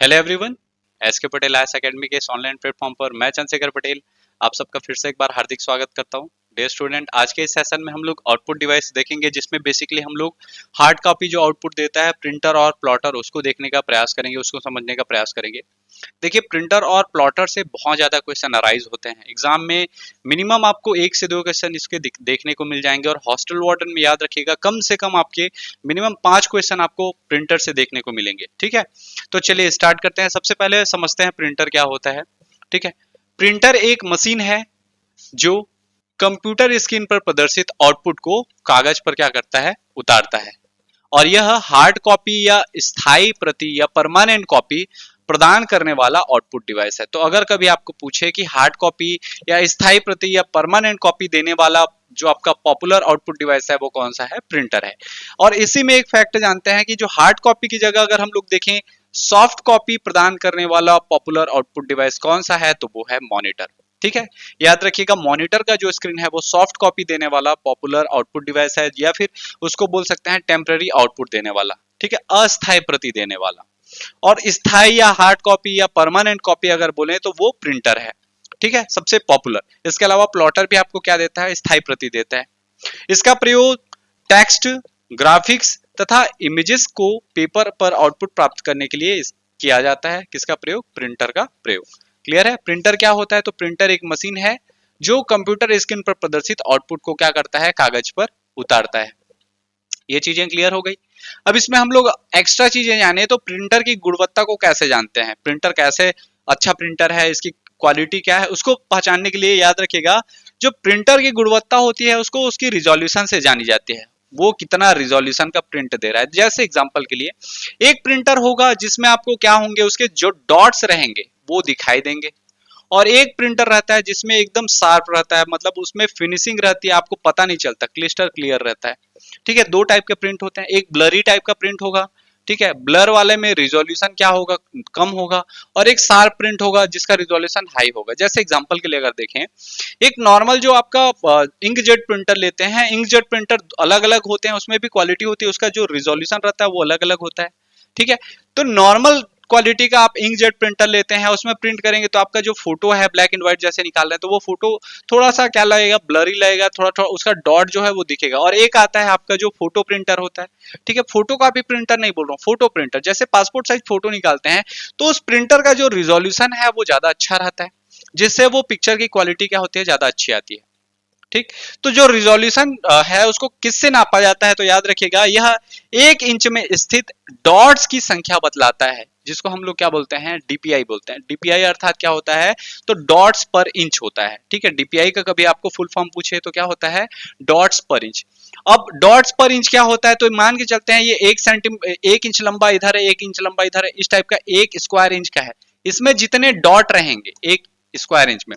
Hello everyone. S के Patel IAS academy के इस ऑनलाइन प्लेटफॉर्म पर मैं चंद्रशेखर पटेल आप सबका फिर से एक बार हार्दिक स्वागत करता हूं। डियर स्टूडेंट, आज के इस सेशन में हम लोग आउटपुट डिवाइस देखेंगे, जिसमें बेसिकली हम लोग हार्ड कॉपी जो आउटपुट देता है प्रिंटर और प्लॉटर, उसको देखने का प्रयास करेंगे, उसको समझने का प्रयास करेंगे। देखिए, प्रिंटर और प्लॉटर से बहुत ज्यादा क्वेश्चन अराइज होते हैं एग्जाम में। मिनिमम आपको 1 से 2 क्वेश्चन इसके देखने को मिल जाएंगे, और हॉस्टल वार्डन में याद रखिएगा कम से कम आपके मिनिमम 5 क्वेश्चन आपको प्रिंटर से देखने को मिलेंगे। ठीक है, तो चलिए स्टार्ट करते हैं। सबसे पहले समझते हैं प्रिंटर क्या होता है। ठीक है, प्रिंटर एक मशीन है जो कंप्यूटर स्क्रीन पर प्रदर्शित आउटपुट को कागज पर क्या करता है, उतारता है। और यह हार्ड कॉपी या स्थायी प्रति या परमानेंट कॉपी प्रदान करने वाला आउटपुट डिवाइस है। तो अगर कभी आपको पूछे कि हार्ड कॉपी या स्थायी प्रति या परमानेंट कॉपी देने वाला जो आपका पॉपुलर आउटपुट डिवाइस है वो कौन सा है, प्रिंटर है। और इसी में एक फैक्ट जानते हैं कि जो हार्ड कॉपी की जगह अगर हम लोग देखें सॉफ्ट कॉपी प्रदान करने वाला पॉपुलर आउटपुट डिवाइस कौन सा है, तो वो है मॉनिटर। ठीक है, याद रखिएगा मॉनिटर का जो स्क्रीन है वो सॉफ्ट कॉपी देने वाला पॉपुलर आउटपुट डिवाइस है, या फिर उसको बोल सकते हैं टेम्पररी आउटपुट देने वाला। ठीक है, अस्थायी प्रति देने वाला। और स्थायी या हार्ड कॉपी या परमानेंट कॉपी अगर बोले तो वो प्रिंटर है। ठीक है, सबसे पॉपुलर। इसके अलावा प्लॉटर भी आपको क्या देता है, स्थायी प्रति देता है। इसका प्रयोग टेक्स्ट, ग्राफिक्स तथा इमेजेस को पेपर पर आउटपुट प्राप्त करने के लिए किया जाता है। किसका प्रयोग, प्रिंटर का प्रयोग। क्लियर है, प्रिंटर क्या होता है, तो प्रिंटर एक मशीन है जो कंप्यूटर स्क्रीन पर प्रदर्शित आउटपुट को क्या करता है, कागज पर उतारता है। ये चीजें क्लियर हो गई। अब इसमें हम लोग एक्स्ट्रा चीजें जाने, तो प्रिंटर की गुणवत्ता को कैसे जानते हैं, प्रिंटर कैसे अच्छा प्रिंटर है, इसकी क्वालिटी क्या है, उसको पहचानने के लिए याद रखिएगा जो प्रिंटर की गुणवत्ता होती है उसको उसकी रिजोल्यूशन से जानी जाती है। वो कितना रिजोल्यूशन का प्रिंट दे रहा है। जैसे एग्जांपल के लिए एक प्रिंटर होगा जिसमें आपको क्या होंगे, उसके जो डॉट्स रहेंगे वो दिखाई देंगे। और एक प्रिंटर रहता है जिसमें एकदम शार्प रहता है, मतलब उसमें फिनिशिंग रहती है, आपको पता नहीं चलता, क्लिस्टर क्लियर रहता है। ठीक है, दो टाइप के प्रिंट होते हैं, एक ब्लरी टाइप का प्रिंट होगा। ठीक है, ब्लर वाले में रिजोल्यूशन क्या होगा, कम होगा। और एक शार्प प्रिंट होगा जिसका रिजोल्यूशन हाई होगा। जैसे एग्जांपल के लिए अगर देखें, एक नॉर्मल जो आपका इंकजेट प्रिंटर लेते हैं, इंकजेट प्रिंटर अलग अलग होते हैं, उसमें भी क्वालिटी होती है, उसका जो रिजोल्यूशन रहता है वो अलग अलग होता है। ठीक है, तो नॉर्मल क्वालिटी का आप इंकजेट प्रिंटर लेते हैं, उसमें प्रिंट करेंगे तो आपका जो फोटो है ब्लैक एंड व्हाइट जैसे निकाल रहे हैं तो वो फोटो थोड़ा सा क्या लगेगा, ब्लरी लगेगा, थोड़ा थोड़ा उसका डॉट जो है वो दिखेगा। और एक आता है आपका जो फोटो प्रिंटर होता है। ठीक है, फोटो कॉपी प्रिंटर नहीं बोल रहा हूँ, फोटो प्रिंटर, जैसे पासपोर्ट साइज फोटो निकालते हैं तो उस प्रिंटर का जो रिजोल्यूशन है वो ज्यादा अच्छा रहता है, जिससे वो पिक्चर की क्वालिटी क्या होती है, ज्यादा अच्छी आती है। ठीक, तो जो रिजोल्यूशन है उसको किससे नापा जाता है, तो याद रखिएगा यह 1 इंच में स्थित डॉट्स की संख्या बतलाता है, जिसको हम लोग क्या बोलते हैं, डीपीआई बोलते हैं। डीपीआई अर्थात क्या होता है, तो डॉट्स पर इंच होता है। ठीक है, डीपीआई का कभी आपको फुल फॉर्म पूछे तो क्या होता है, डॉट्स पर इंच। अब डॉट्स पर इंच क्या होता है, तो मान के चलते हैं ये 1 इंच लंबा इधर है, 1 इंच लंबा इधर है, इस टाइप का 1 स्क्वायर इंच का है। इसमें जितने डॉट रहेंगे 1 स्क्वायर इंच में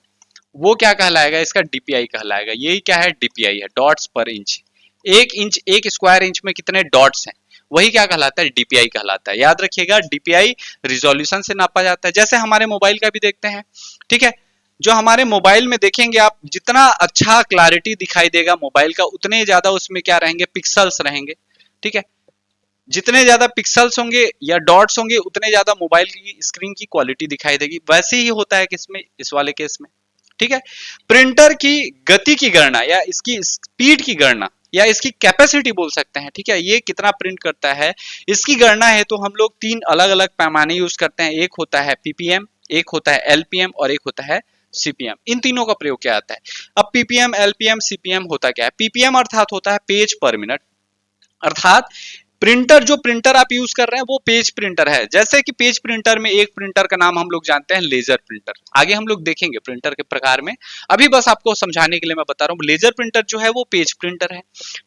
वो क्या कहलाएगा, इसका डीपीआई कहलाएगा। यही क्या है, डीपीआई है, डॉट्स पर इंच। 1 इंच, 1 स्क्वायर इंच में कितने डॉट्स हैं, वही क्या कहलाता है, डीपीआई कहलाता है। याद रखिएगा डीपीआई रिजोल्यूशन से नापा जाता है। जैसे हमारे मोबाइल का भी देखते हैं। ठीक है, जो हमारे मोबाइल में देखेंगे आप, जितना अच्छा क्लैरिटी दिखाई देगा मोबाइल का, उतने ज्यादा उसमें क्या रहेंगे, पिक्सल्स रहेंगे। ठीक है, जितने ज्यादा पिक्सल्स होंगे या डॉट्स होंगे उतने ज्यादा मोबाइल की स्क्रीन की क्वालिटी दिखाई देगी। वैसे ही होता है किसमें, इस वाले केस में। ठीक है, प्रिंटर की गति की गणना या इसकी स्पीड की गणना या इसकी कैपेसिटी बोल सकते हैं। ठीक है, ये कितना प्रिंट करता है, इसकी गणना है तो हम लोग 3 अलग अलग पैमाने यूज करते हैं। एक होता है पीपीएम, एक होता है एलपीएम और एक होता है सीपीएम। इन तीनों का प्रयोग क्या आता है। अब पीपीएम, एलपीएम, सीपीएम होता क्या है। पीपीएम अर्थात होता है पेज पर मिनट, अर्थात प्रिंटर, जो प्रिंटर आप यूज कर रहे हैं वो पेज प्रिंटर है। जैसे कि पेज प्रिंटर में एक प्रिंटर का नाम हम लोग जानते हैं लेजर प्रिंटर, आगे हम लोग देखेंगे प्रिंटर के प्रकार में। अभी बस आपको समझाने के लिए मैं बता रहा हूँ, लेजर प्रिंटर जो है वो पेज प्रिंटर है।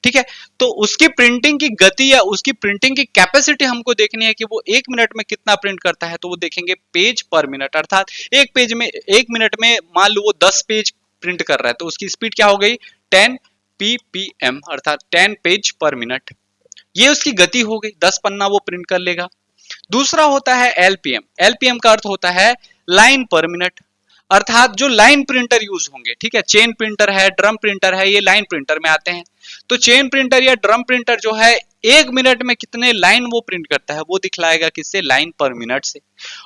ठीक है, तो उसकी प्रिंटिंग की गति या उसकी प्रिंटिंग की कैपेसिटी हमको देखनी है कि वो 1 मिनट में कितना प्रिंट करता है, तो वो देखेंगे पेज पर मिनट, अर्थात एक पेज में 1 मिनट में मान लो वो 10 पेज प्रिंट कर रहा है तो उसकी स्पीड क्या हो गई, 10 पीपीएम, अर्थात 10 पेज पर मिनट। ये उसकी गति हो गई, 10 पन्ना वो प्रिंट कर लेगा। दूसरा होता है एलपीएम। एलपीएम का अर्थ होता है लाइन पर मिनट। अर्थात जो लाइन प्रिंटर यूज होंगे, ठीक है, चेन प्रिंटर है, ड्रम प्रिंटर है, ये लाइन प्रिंटर में आते हैं। तो चेन प्रिंटर या ड्रम प्रिंटर जो है 1 मिनट में कितने लाइन वो प्रिंट करता है वो दिखलाएगा किससे, लाइन पर मिनट से।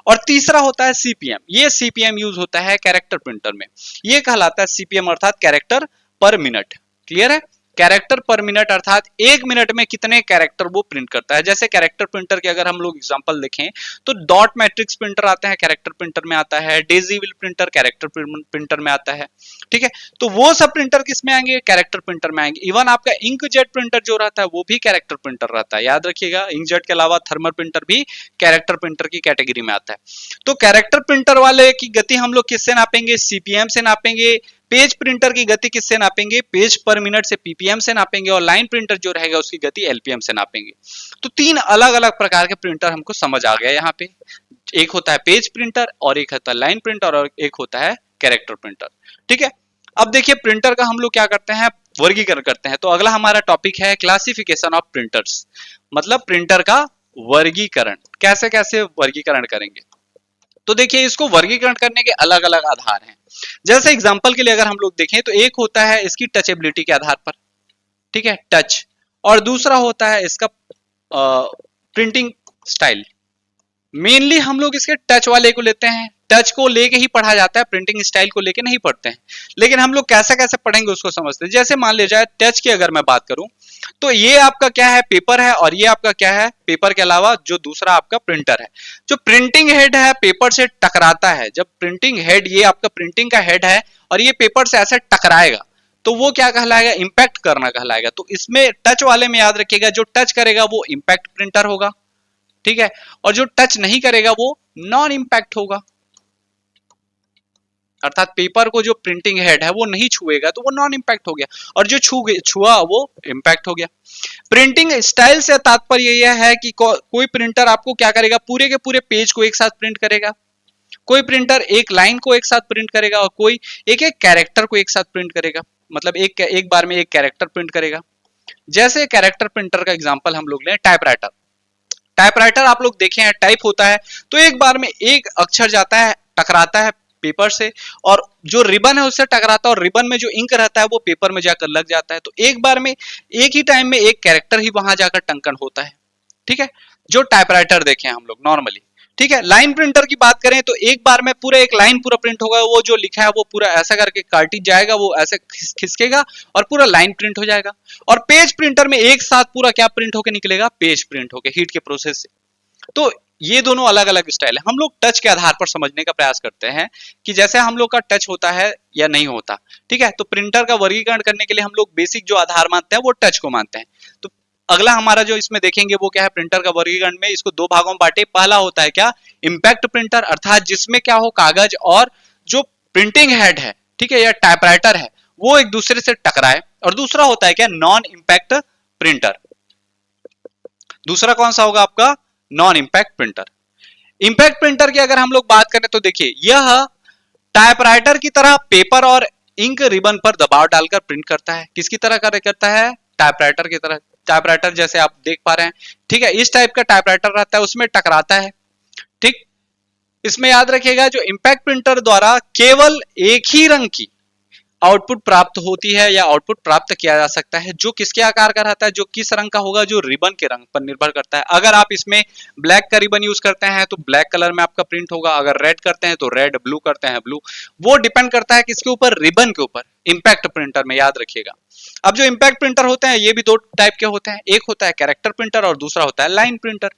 और तीसरा होता है सीपीएम, ये सीपीएम यूज होता है कैरेक्टर प्रिंटर में, ये कहलाता है सीपीएम अर्थात कैरेक्टर पर मिनट। क्लियर है, कैरेक्टर पर मिनट अर्थात 1 मिनट में कितने कैरेक्टर वो प्रिंट करता है। जैसे कैरेक्टर प्रिंटर के अगर हम लोग एग्जांपल देखें तो डॉट मैट्रिक्स प्रिंटर आते हैं, कैरेक्टर प्रिंटर में आता है, Daisy wheel printer character printer में आता है, ठीक है। तो वो सब प्रिंटर किस में आएंगे, कैरेक्टर प्रिंटर में आएंगे। इवन आपका इंकजेट प्रिंटर जो रहता है वो भी कैरेक्टर प्रिंटर रहता है, याद रखिएगा। इंकजेट के अलावा थर्मल प्रिंटर भी कैरेक्टर प्रिंटर की कैटेगरी में आता है। तो कैरेक्टर प्रिंटर वाले की गति हम लोग किससे नापेंगे, सीपीएम से नापेंगे। पेज प्रिंटर की गति किससे नापेंगे, पेज पर मिनट से, पीपीएम से नापेंगे। और लाइन प्रिंटर जो रहेगा उसकी गति एलपीएम से नापेंगे। तो 3 अलग अलग प्रकार के प्रिंटर हमको समझ आ गया यहाँ पे। एक होता है पेज प्रिंटर, और एक होता है लाइन प्रिंटर, और एक होता है कैरेक्टर प्रिंटर, ठीक है। अब देखिए प्रिंटर का हम लोग क्या करते हैं, वर्गीकरण करते हैं। तो अगला हमारा टॉपिक है क्लासिफिकेशन ऑफ प्रिंटर्स, मतलब प्रिंटर का वर्गीकरण। कैसे कैसे वर्गीकरण करेंगे, तो देखिए इसको वर्गीकरण करने के अलग अलग आधार हैं। जैसे एग्जांपल के लिए अगर हम लोग देखें तो एक होता है इसकी टचेबिलिटी के आधार पर, ठीक है, टच, और दूसरा होता है इसका प्रिंटिंग स्टाइल। मेनली हम लोग इसके टच वाले को लेते हैं, टच को लेके ही पढ़ा जाता है, प्रिंटिंग स्टाइल को लेके नहीं पढ़ते हैं। लेकिन हम लोग कैसे कैसे पढ़ेंगे उसको समझते हैं। जैसे मान लीजिए टच की अगर मैं बात करूं तो ये आपका क्या है, पेपर है, और ये आपका क्या है, पेपर के अलावा जो दूसरा आपका प्रिंटर है। जो प्रिंटिंग हेड है पेपर से टकराता है, जब प्रिंटिंग हेड, ये आपका प्रिंटिंग का हेड है और ये पेपर से ऐसे टकराएगा तो वो क्या कहलाएगा, इंपैक्ट करना कहलाएगा। तो इसमें टच वाले में याद रखिएगा जो टच करेगा वो इंपैक्ट प्रिंटर होगा, ठीक है, और जो टच नहीं करेगा वो नॉन इंपैक्ट होगा। अर्थात पेपर को जो प्रिंटिंग हेड है वो नहीं छुएगा तो वो नॉन इंपैक्ट हो गया, और जो छुआ वो इंपैक्ट हो गया। प्रिंटिंग स्टाइल से तात्पर्य यह है कि कोई प्रिंटर आपको क्या करेगा, पूरे के पूरे पेज को एक साथ प्रिंट करेगा, कोई प्रिंटर एक लाइन को एक साथ प्रिंट करेगा, और कोई एक एक कैरेक्टर को एक साथ प्रिंट करेगा, मतलब एक बार में एक कैरेक्टर प्रिंट करेगा। जैसे कैरेक्टर प्रिंटर का एग्जांपल हम लोग लें, टाइपराइटर। टाइपराइटर आप लोग देखे हैं, टाइप होता है तो एक बार में एक अक्षर जाता है, टकराता है पेपर से, और जो रिबन है उससे टकराता है, और रिबन में जो इंक रहता है वो पेपर में जाकर लग जाता है। तो एक बार में एक ही टाइम में एक कैरेक्टर ही वहां जाकर टंकन होता है, ठीक है, जो टाइपराइटर देखे हैं हम लोग नॉर्मली, ठीक है। लाइन प्रिंटर की बात करें तो एक बार में पूरा एक लाइन पूरा प्रिंट होगा, वो जो लिखा है वो पूरा ऐसा करके कार्टिज जाएगा, वो ऐसे खिसकेगा और पूरा लाइन प्रिंट हो जाएगा। और पेज प्रिंटर में एक साथ पूरा क्या प्रिंट होके निकलेगा, पेज प्रिंट होके हीट के प्रोसेस से। तो ये दोनों अलग अलग स्टाइल है। हम लोग टच के आधार पर समझने का प्रयास करते हैं कि जैसे हम लोग का टच होता है या नहीं होता, ठीक है। तो प्रिंटर का वर्गीकरण करने के लिए हम लोग बेसिक जो आधार मानते हैं वो टच को मानते हैं। तो अगला हमारा जो इसमें देखेंगे वो क्या है, प्रिंटर का वर्गीकरण में इसको 2 भागों में बांटे। पहला होता है क्या, इंपैक्ट प्रिंटर, अर्थात जिसमें क्या हो, कागज और जो प्रिंटिंग हेड है, ठीक है, या टाइपराइटर है, वो एक दूसरे से टकराए। और दूसरा होता है क्या, नॉन इंपैक्ट प्रिंटर। दूसरा कौन सा होगा आपका, non impact printer. Impact printer की अगर हम लोग बात करें तो देखिए यह टाइपराइटर की तरह पेपर और इंक रिबन पर दबाव डालकर प्रिंट करता है। किसकी तरह करता है, टाइपराइटर की तरह। टाइपराइटर जैसे आप देख पा रहे हैं, ठीक है, इस टाइप का टाइपराइटर रहता है, उसमें टकराता है, ठीक। इसमें याद रखिएगा जो इंपैक्ट प्रिंटर द्वारा केवल एक ही रंग की आउटपुट प्राप्त होती है या आउटपुट प्राप्त किया जा सकता है, जो किसके आकार का रहता है, जो किस रंग का होगा, जो रिबन के रंग पर निर्भर करता है। अगर आप इसमें ब्लैक का रिबन यूज करते हैं तो ब्लैक कलर में आपका प्रिंट होगा, अगर रेड करते हैं तो रेड, ब्लू करते हैं ब्लू। वो डिपेंड करता है किसके ऊपर, रिबन के ऊपर, इंपैक्ट प्रिंटर में, याद रखिएगा। अब जो इंपैक्ट प्रिंटर होते हैं ये भी 2 टाइप के होते हैं, एक होता है कैरेक्टर प्रिंटर और दूसरा होता है लाइन प्रिंटर,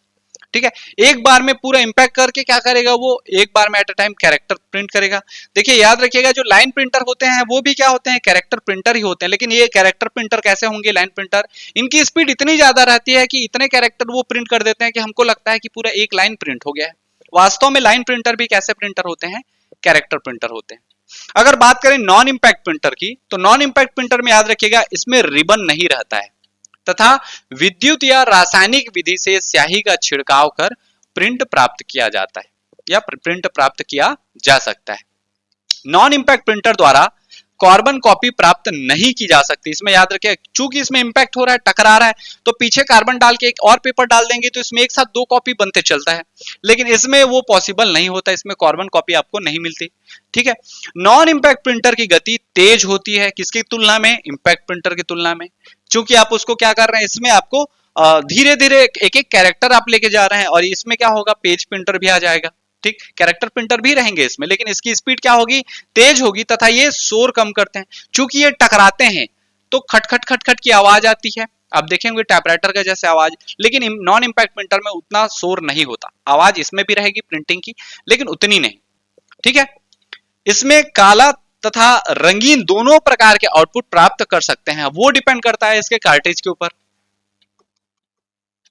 ठीक है। एक बार में पूरा इंपैक्ट करके क्या करेगा, वो एक बार में at a time character print करेगा। देखिए याद रखिएगा जो लाइन प्रिंटर होते हैं वो भी क्या होते हैं, कैरेक्टर प्रिंटर ही होते हैं। लेकिन ये कैरेक्टर प्रिंटर कैसे होंगे, लाइन प्रिंटर, इनकी स्पीड इतनी ज्यादा रहती है कि इतने कैरेक्टर वो प्रिंट कर देते हैं कि हमको लगता है कि पूरा एक लाइन प्रिंट हो गया है। वास्तव में लाइन प्रिंटर भी कैसे प्रिंटर होते हैं, कैरेक्टर प्रिंटर होते हैं। अगर बात करें नॉन इंपैक्ट प्रिंटर की, तो नॉन इंपैक्ट प्रिंटर में याद रखिएगा इसमें रिबन नहीं रहता है, तथा विद्युत या रासायनिक विधि से स्याही का छिड़काव कर प्रिंट प्राप्त किया जाता है या प्रिंट प्राप्त किया जा सकता है। नॉन इंपैक्ट प्रिंटर द्वारा कार्बन कॉपी प्राप्त नहीं की जा सकती। इसमें याद रखिए, चूंकि इसमें इंपैक्ट हो रहा है, टकरा रहा है, तो पीछे कार्बन डाल के एक और पेपर डाल देंगे तो इसमें एक साथ 2 कॉपी बनते चलता है, लेकिन इसमें वो पॉसिबल नहीं होता, इसमें कार्बन कॉपी आपको नहीं मिलती। ठीक है, नॉन इंपैक्ट प्रिंटर की गति तेज होती है, किसकी तुलना में? इंपैक्ट प्रिंटर की तुलना में। चूंकि आप उसको क्या कर रहे हैं, इसमें आपको धीरे धीरे एक एक कैरेक्टर आप लेके जा रहे हैं, और इसमें क्या होगा, पेज प्रिंटर भी आ जाएगा। ठीक, कैरेक्टर प्रिंटर भी रहेंगे इसमें, लेकिन इसकी स्पीड क्या होगी, तेज होगी, तथा ये शोर कम करते हैं। चूंकि ये टकराते हैं तो खट खट खट खट की आवाज आती है, आप देखेंगे टाइपराइटर का जैसे आवाज, लेकिन नॉन इंपैक्ट प्रिंटर में उतना शोर नहीं होता। आवाज इसमें भी रहेगी प्रिंटिंग की, लेकिन उतनी नहीं। ठीक है, इसमें काला तथा रंगीन दोनों प्रकार के आउटपुट प्राप्त कर सकते हैं, वो डिपेंड करता है इसके कार्टेज के ऊपर।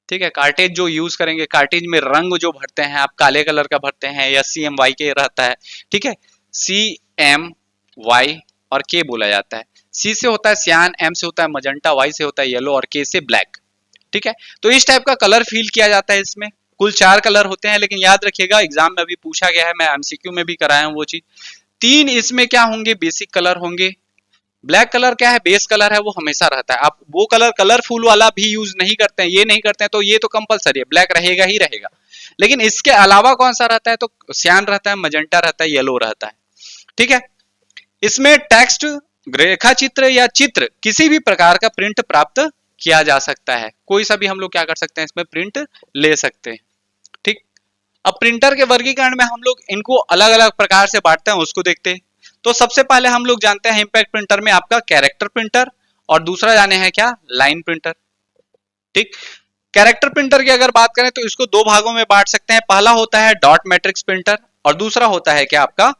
ठीक है, कार्टेज जो यूज करेंगे, कार्टेज में रंग जो भरते हैं आप, काले कलर का भरते हैं या CMY के रहता है। ठीक है, CMY और K बोला जाता है। C से होता है सियान, M से होता है मजेंटा, Y से होता है येलो और K से ब्लैक। ठीक है, तो इस टाइप का कलर फील किया जाता है इसमें। कुल 4 कलर होते हैं, लेकिन याद रखिएगा एग्जाम में अभी पूछा गया है, मैं MCQ में भी कराया हूं वो चीज। 3 इसमें क्या होंगे, बेसिक कलर होंगे। ब्लैक कलर क्या है, बेस कलर है, वो हमेशा रहता है। आप वो कलर कलरफुल वाला भी यूज नहीं करते हैं, ये नहीं करते हैं, तो ये तो कंपलसरी है, ब्लैक रहेगा ही रहेगा। लेकिन इसके अलावा कौन सा रहता है, तो सियान रहता है, मजेंटा रहता है, येलो रहता है। ठीक है, इसमें टेक्स्ट, रेखा चित्र या चित्र किसी भी प्रकार का प्रिंट प्राप्त किया जा सकता है। कोई सा भी हम लोग क्या कर सकते हैं, इसमें प्रिंट ले सकते हैं। ठीक, अब प्रिंटर के वर्गीकरण में हम लोग इनको अलग अलग प्रकार से बांटते हैं, उसको देखते हैं। तो सबसे पहले हम लोग जानते हैं इंपैक्ट प्रिंटर में आपका कैरेक्टर प्रिंटर, और दूसरा जाने हैं क्या, लाइन प्रिंटर। ठीक, कैरेक्टर प्रिंटर की अगर बात करें तो इसको 2 भागों में बांट सकते हैं। पहला होता है डॉट मैट्रिक्स प्रिंटर, और दूसरा होता है क्या, आपका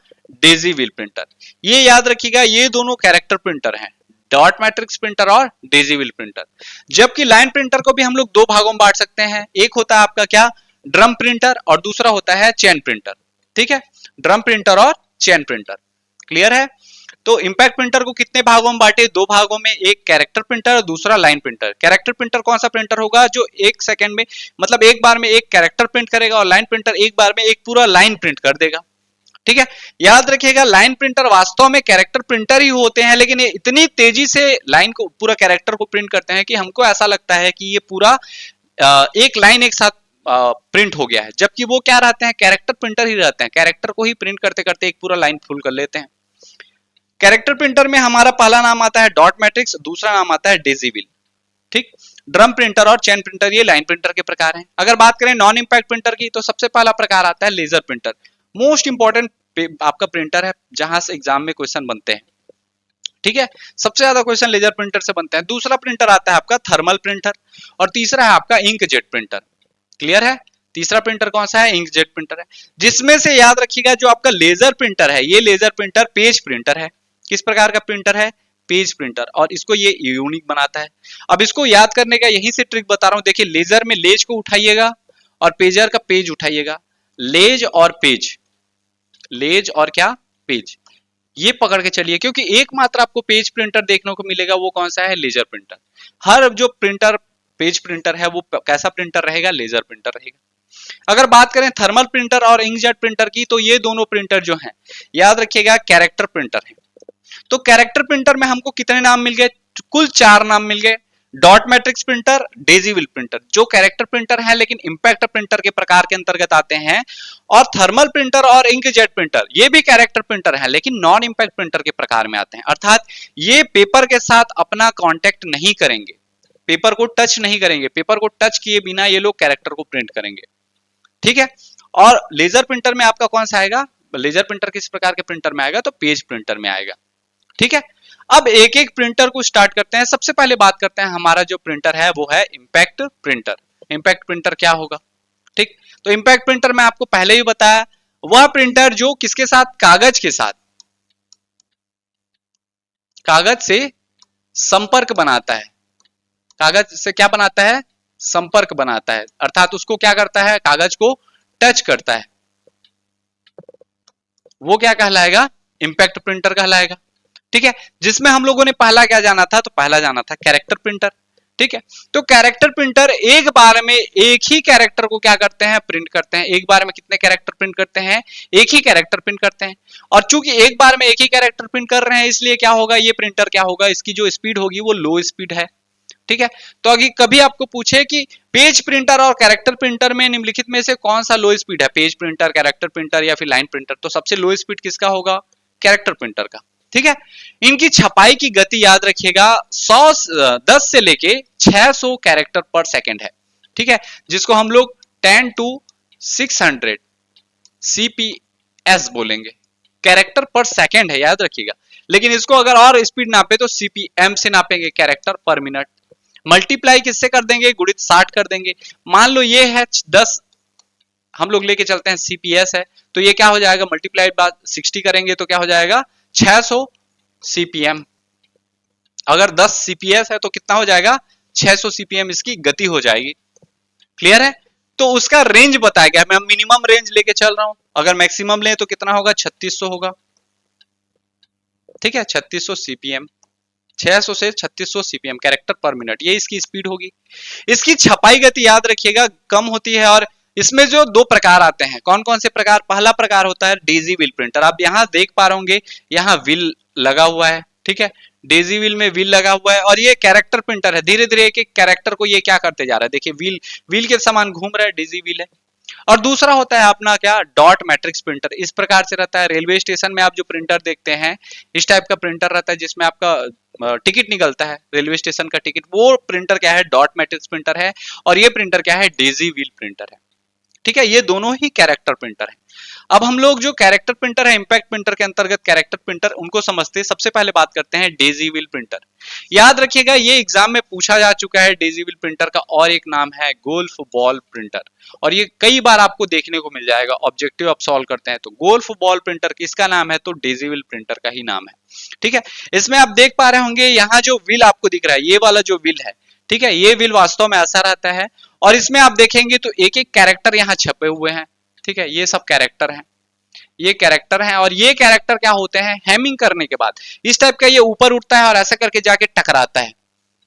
डेजी व्हील प्रिंटर। ये याद रखिएगा, ये दोनों कैरेक्टर प्रिंटर हैं, डॉट मैट्रिक्स प्रिंटर और डेजी व्हील प्रिंटर। जबकि लाइन प्रिंटर को भी हम लोग 2 भागों में बांट सकते हैं। एक होता है आपका क्या, ड्रम प्रिंटर, और दूसरा होता है चेन प्रिंटर। ठीक है, ड्रम प्रिंटर और चेन प्रिंटर, क्लियर है। तो इंपैक्ट प्रिंटर को कितने भागों में बांटे, 2 भागों में, एक कैरेक्टर प्रिंटर और दूसरा लाइन प्रिंटर। कैरेक्टर प्रिंटर कौन सा प्रिंटर होगा, जो 1 सेकंड में, मतलब एक बार में एक कैरेक्टर प्रिंट करेगा, और लाइन प्रिंटर एक बार में एक पूरा लाइन प्रिंट कर देगा। ठीक है, याद रखिएगा, लाइन प्रिंटर वास्तव में कैरेक्टर प्रिंटर ही होते हैं, लेकिन ये इतनी तेजी से लाइन को, पूरा कैरेक्टर को प्रिंट करते हैं कि हमको ऐसा लगता है कि ये पूरा एक लाइन एक साथ प्रिंट हो गया है, जबकि वो क्या रहते हैं, कैरेक्टर प्रिंटर ही रहते हैं। कैरेक्टर को ही प्रिंट करते करते एक पूरा लाइन फुल कर लेते हैं। कैरेक्टर प्रिंटर में हमारा पहला नाम आता है डॉट मैट्रिक्स, दूसरा नाम आता है डेजी व्हील। ठीक, ड्रम प्रिंटर और चेन प्रिंटर ये लाइन प्रिंटर के प्रकार हैं। अगर बात करें नॉन इंपैक्ट प्रिंटर की, तो सबसे पहला प्रकार आता है लेजर प्रिंटर। मोस्ट इंपॉर्टेंट आपका प्रिंटर है, जहां से एग्जाम में क्वेश्चन बनते हैं। ठीक है, सबसे ज्यादा क्वेश्चन लेजर प्रिंटर से बनते हैं। दूसरा प्रिंटर आता है आपका थर्मल प्रिंटर, और तीसरा है आपका इंकजेट प्रिंटर। क्लियर है, तीसरा प्रिंटर कौन सा है, इंकजेट प्रिंटर है। जिसमें से याद रखिएगा, जो आपका लेजर प्रिंटर है, ये लेजर प्रिंटर पेज प्रिंटर है। किस प्रकार का प्रिंटर है, पेज प्रिंटर, और इसको ये यूनिक बनाता है। अब इसको याद करने का यही से ट्रिक बता रहा हूं। देखिए, लेजर में लेज को उठाइएगा और पेजर का पेज उठाइएगा। लेज और पेज, लेज और क्या, पेज, ये पकड़ के चलिए, क्योंकि एकमात्र आपको पेज प्रिंटर देखने को मिलेगा, वो कौन सा है, लेजर प्रिंटर। हर जो प्रिंटर पेज प्रिंटर है वो कैसा प्रिंटर रहेगा, लेजर प्रिंटर रहेगा। अगर बात करें थर्मल प्रिंटर और इंकजेट प्रिंटर की, तो ये दोनों प्रिंटर जो हैं, याद रखिएगा, कैरेक्टर प्रिंटर है। तो कैरेक्टर प्रिंटर में हमको कितने नाम मिल गए, कुल 4 नाम मिल गए। Dot matrix printer, Daisy wheel printer, जो कैरेक्टर प्रिंटर है लेकिन इंपैक्ट प्रिंटर के प्रकार के अंतर्गत आते हैं। और थर्मल प्रिंटर और इंकजेट प्रिंटर, ये भी कैरेक्टर प्रिंटर है, लेकिन नॉन इंपैक्ट प्रिंटर के प्रकार में आते हैं। अर्थात ये पेपर के साथ अपना कांटेक्ट नहीं करेंगे, पेपर को टच नहीं करेंगे, पेपर को टच किए बिना ये लोग कैरेक्टर को प्रिंट करेंगे। ठीक है, और लेजर प्रिंटर में आपका कौन सा आएगा, लेजर प्रिंटर किस प्रकार के प्रिंटर में आएगा, तो पेज प्रिंटर में आएगा। ठीक है, अब एक एक प्रिंटर को स्टार्ट करते हैं। सबसे पहले बात करते हैं, हमारा जो प्रिंटर है वो है इंपैक्ट प्रिंटर। इंपैक्ट प्रिंटर क्या होगा, ठीक, तो इंपैक्ट प्रिंटर मैं आपको पहले ही बताया, वह प्रिंटर जो किसके साथ, कागज के साथ, कागज से संपर्क बनाता है। कागज से क्या बनाता है, संपर्क बनाता है, अर्थात उसको क्या करता है, कागज को टच करता है, वो क्या कहलाएगा, इंपैक्ट प्रिंटर कहलाएगा। ठीक है, जिसमें हम लोगों ने पहला क्या जाना था, तो पहला जाना था कैरेक्टर प्रिंटर। ठीक है। तो कैरेक्टर प्रिंटर एक बार में एक ही कैरेक्टर को क्या करते हैं, प्रिंट करते हैं। एक बार में कितने कैरेक्टर प्रिंट करते हैं, एक ही कैरेक्टर प्रिंट करते हैं। और चूंकि एक बार में एक ही कैरेक्टर प्रिंट कर रहे हैं, इसलिए क्या होगा, ये प्रिंटर क्या होगा, इसकी जो स्पीड होगी वो लो स्पीड है। ठीक है। तो अगर कभी आपको पूछे कि पेज प्रिंटर और कैरेक्टर प्रिंटर में निम्नलिखित में से कौन सा लो स्पीड है, पेज प्रिंटर, कैरेक्टर प्रिंटर या फिर लाइन प्रिंटर, तो सबसे लो स्पीड किसका होगा, कैरेक्टर प्रिंटर का। ठीक है। इनकी छपाई की गति याद रखिएगा 10 से लेके 600 कैरेक्टर पर सेकंड है। ठीक है, जिसको हम लोग 10 to 600 CPS बोलेंगे, कैरेक्टर पर सेकंड है, याद रखिएगा। लेकिन इसको अगर और स्पीड नापे तो CPM से नापेंगे, कैरेक्टर पर मिनट। मल्टीप्लाई किससे कर देंगे, गुणित 60 कर देंगे। मान लो ये है 10, हम लोग लेके चलते हैं CPS है, तो ये क्या हो जाएगा, मल्टीप्लाई बाय 60 करेंगे तो क्या हो जाएगा 600 CPM। अगर 10 CPS है तो कितना हो जाएगा 600 CPM इसकी गति हो जाएगी। क्लियर है। तो उसका रेंज बताया गया, मैं मिनिमम रेंज लेके चल रहा हूं, अगर मैक्सिमम ले तो कितना होगा 3600 होगा। ठीक है, 3600 CPM, 600 से 3600 CPM कैरेक्टर पर मिनट, ये इसकी स्पीड होगी। इसकी छपाई गति याद रखिएगा कम होती है। और इसमें जो दो प्रकार आते हैं, कौन कौन से प्रकार, पहला प्रकार होता है डेजी व्हील प्रिंटर। आप यहां देख पा रहे होंगे, यहां व्हील लगा हुआ है। ठीक है, डेजी व्हील में व्हील लगा हुआ है। और ये कैरेक्टर प्रिंटर है, धीरे धीरे एक एक कैरेक्टर को ये क्या करते जा रहा है, देखिए व्हील के समान घूम रहा है, डेजी व्हील है। और दूसरा होता है अपना क्या, डॉट मैट्रिक्स प्रिंटर। इस प्रकार से रहता है, रेलवे स्टेशन में आप जो प्रिंटर देखते हैं, इस टाइप का प्रिंटर रहता है जिसमें आपका टिकट निकलता है, रेलवे स्टेशन का टिकट। वो प्रिंटर क्या है, डॉट मैट्रिक्स प्रिंटर है। और ये प्रिंटर क्या है, डेजी व्हील प्रिंटर है। ठीक है, ये दोनों ही कैरेक्टर प्रिंटर है। अब हम लोग जो कैरेक्टर प्रिंटर है, इंपैक्ट प्रिंटर के अंतर्गत कैरेक्टर प्रिंटर, उनको समझते हैं। सबसे पहले बात करते हैं डेजी व्हील प्रिंटर। याद रखिएगा, ये एग्जाम में पूछा जा चुका है। डेजी व्हील प्रिंटर का और एक नाम है गोल्फ बॉल प्रिंटर, और ये कई बार आपको देखने को मिल जाएगा, ऑब्जेक्टिव आप सॉल्व करते हैं तो। गोल्फ बॉल प्रिंटर किसका नाम है, तो डेजी व्हील प्रिंटर का ही नाम है। ठीक है, इसमें आप देख पा रहे होंगे, यहाँ जो व्हील आपको दिख रहा है, ये वाला जो व्हील है, ठीक है, ये व्हील वास्तव में ऐसा रहता है। और इसमें आप देखेंगे तो एक एक कैरेक्टर यहाँ छपे हुए हैं। ठीक है, ये सब कैरेक्टर हैं, ये कैरेक्टर हैं। और ये कैरेक्टर क्या होते हैं, हैमिंग करने के बाद इस टाइप का ये ऊपर उठता है और ऐसा करके जाके टकराता है,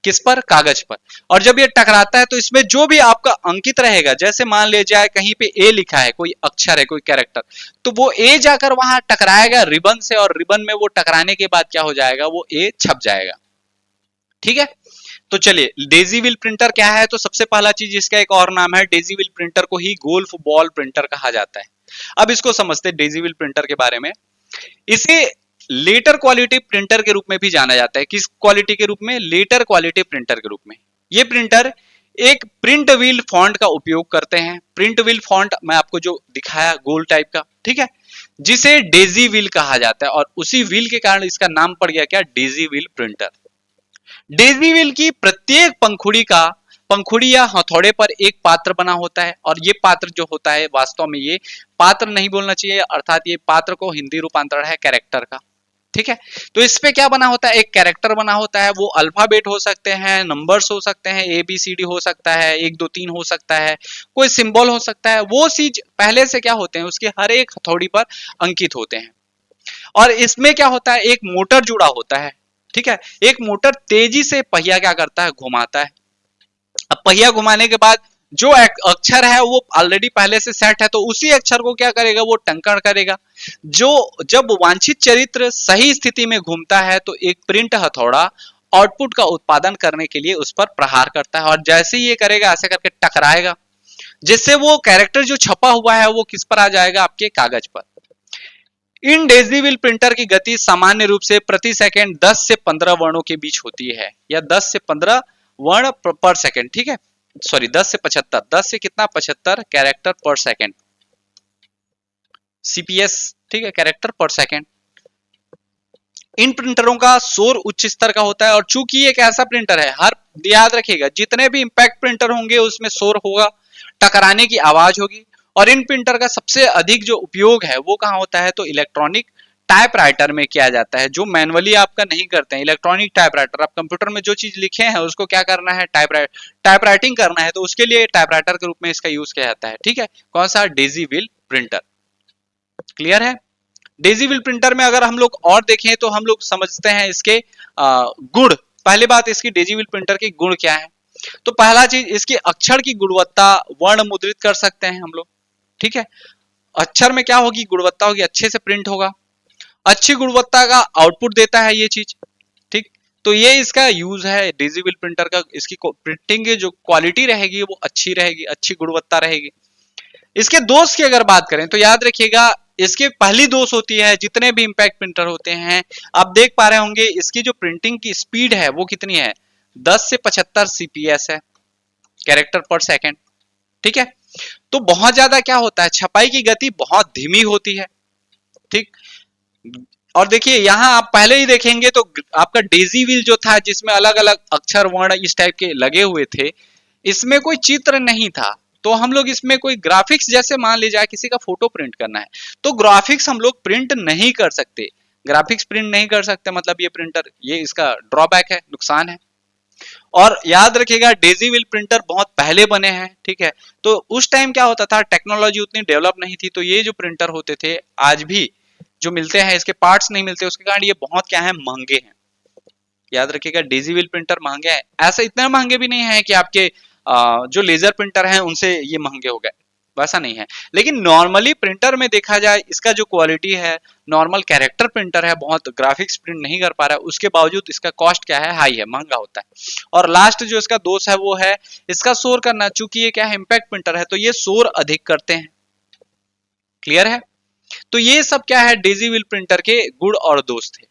किस पर, कागज पर। और जब ये टकराता है तो इसमें जो भी आपका अंकित रहेगा, जैसे मान ले जाए कहीं पे ए लिखा है, कोई अक्षर है, कोई कैरेक्टर, तो वो ए जाकर वहां टकराएगा रिबन से, और रिबन में वो टकराने के बाद क्या हो जाएगा, वो ए छप जाएगा। ठीक है, तो चलिए डेजी व्हील प्रिंटर क्या है, तो सबसे पहला चीज इसका एक और नाम है, डेजी व्हील प्रिंटर को ही गोल्फ बॉल प्रिंटर कहा जाता है। अब इसको समझते हैं डेजी व्हील प्रिंटर के बारे में। इसे लेटर क्वालिटी प्रिंटर के रूप में भी जाना जाता है। किस क्वालिटी के रूप में, लेटर क्वालिटी प्रिंटर के रूप में। ये प्रिंटर एक प्रिंट व्हील फॉन्ट का उपयोग करते हैं। प्रिंट व्हील फॉन्ट मैं आपको जो दिखाया गोल टाइप का, ठीक है, जिसे डेजी व्हील कहा जाता है। और उसी व्हील के कारण इसका नाम पड़ गया क्या, Daisy wheel printer. Daisy wheel की प्रत्येक पंखुड़ी या हथौड़े पर एक पात्र बना होता है। और ये पात्र जो होता है, वास्तव में ये पात्र नहीं बोलना चाहिए, अर्थात ये पात्र को हिंदी रूपांतरण है कैरेक्टर का। ठीक है, तो इस पे क्या बना होता है, एक कैरेक्टर बना होता है। वो अल्फाबेट हो सकते हैं, नंबर्स हो सकते हैं, ABCD हो सकता है, 1 2 3 हो सकता है, कोई सिंबल हो सकता है। वो चीज पहले से क्या होते हैं, उसके हर एक हथौड़ी पर अंकित होते हैं। और इसमें क्या होता है, एक मोटर जुड़ा होता है। ठीक है, एक मोटर तेजी से पहिया क्या करता है, घुमाता है। अब पहिया घुमाने के बाद जो अक्षर है वो ऑलरेडी पहले से सेट है, तो उसी अक्षर को क्या करेगा, वो टंकण करेगा। जो जब वांछित चरित्र सही स्थिति में घूमता है तो एक प्रिंट हथौड़ा आउटपुट का उत्पादन करने के लिए उस पर प्रहार करता है। और जैसे ही ये करेगा, ऐसे करके टकराएगा, जिससे वो कैरेक्टर जो छपा हुआ है वो किस पर आ जाएगा, आपके कागज पर। इन डेजी व्हील प्रिंटर की गति सामान्य रूप से प्रति सेकंड 10 से 15 वर्णों के बीच होती है, या 10 से 15 वर्ण पर सेकंड। ठीक है, सॉरी 10 से 75, 10 से कितना, 75 कैरेक्टर पर सेकंड, CPS। ठीक है, कैरेक्टर पर सेकंड। इन प्रिंटरों का शोर उच्च स्तर का होता है। और चूंकि एक ऐसा प्रिंटर है, हर याद रखिएगा जितने भी इंपैक्ट प्रिंटर होंगे उसमें शोर होगा, टकराने की आवाज होगी। और इन प्रिंटर का सबसे अधिक जो उपयोग है वो कहाँ होता है, तो इलेक्ट्रॉनिक टाइपराइटर में किया जाता है, जो मैनुअली आपका नहीं करते हैं। इलेक्ट्रॉनिक टाइपराइटर, आप कंप्यूटर में जो चीज लिखे हैं उसको क्या करना है, टाइपराइटिंग करना है, तो उसके लिए टाइपराइटर के रूप में इसका यूज किया जाता है। ठीक है, कौन सा, डेजी व्हील प्रिंटर। क्लियर है। डेजी व्हील प्रिंटर में अगर हम लोग और देखें तो हम लोग समझते हैं इसके गुण। पहली बात, इसकी डेजी व्हील प्रिंटर के गुण क्या है। तो पहला चीज, इसकी अक्षर की गुणवत्ता वर्ण मुद्रित कर सकते हैं हम लोग, ठीक है। अक्षर में क्या होगी, गुणवत्ता होगी, अच्छे से प्रिंट होगा, अच्छी गुणवत्ता का आउटपुट देता है ये चीज, ठीक। तो ये इसका यूज है डिजिटल प्रिंटर का, इसकी प्रिंटिंग की जो क्वालिटी रहेगी वो अच्छी रहेगी, अच्छी गुणवत्ता रहेगी। इसके दोष की अगर बात करें तो याद रखिएगा, इसकी पहली दोष होती है, जितने भी इंपैक्ट प्रिंटर होते हैं आप देख पा रहे होंगे, इसकी जो प्रिंटिंग की स्पीड है वो कितनी है, 10 से 75 सीपीएस है, कैरेक्टर पर सेकंड, ठीक है। तो बहुत ज्यादा क्या होता है, छपाई की गति बहुत धीमी होती है, ठीक। और देखिए यहां आप पहले ही देखेंगे तो आपका डेजी व्हील जो था, जिसमें अलग अलग अक्षर वर्ण इस टाइप के लगे हुए थे, इसमें कोई चित्र नहीं था। तो हम लोग इसमें कोई ग्राफिक्स, जैसे मान लीजिए किसी का फोटो प्रिंट करना है तो ग्राफिक्स हम लोग प्रिंट नहीं कर सकते, ग्राफिक्स प्रिंट नहीं कर सकते, मतलब ये प्रिंटर, ये इसका ड्रॉबैक है, नुकसान है। और याद रखिएगा डेजी व्हील प्रिंटर बहुत पहले बने हैं, ठीक है। तो उस टाइम क्या होता था, टेक्नोलॉजी उतनी डेवलप नहीं थी, तो ये जो प्रिंटर होते थे आज भी जो मिलते हैं, इसके पार्ट्स नहीं मिलते, उसके कारण ये बहुत क्या है, महंगे हैं। याद रखिएगा डेजी व्हील प्रिंटर महंगे हैं, ऐसा इतने महंगे भी नहीं है कि आपके जो लेजर प्रिंटर हैं उनसे ये महंगे हो गए, वैसा नहीं है। लेकिन नॉर्मली प्रिंटर में देखा जाए, इसका जो क्वालिटी है, नॉर्मल कैरेक्टर प्रिंटर है, बहुत ग्राफिक्स प्रिंट नहीं कर पा रहा है, उसके बावजूद इसका कॉस्ट क्या है, हाई है, महंगा होता है। और लास्ट जो इसका दोष है वो है इसका शोर करना, चूंकि ये क्या है, इंपैक्ट प्रिंटर है, तो ये शोर अधिक करते हैं, क्लियर है। तो ये सब क्या है, डेजी व्हील प्रिंटर के गुण और दोष थे।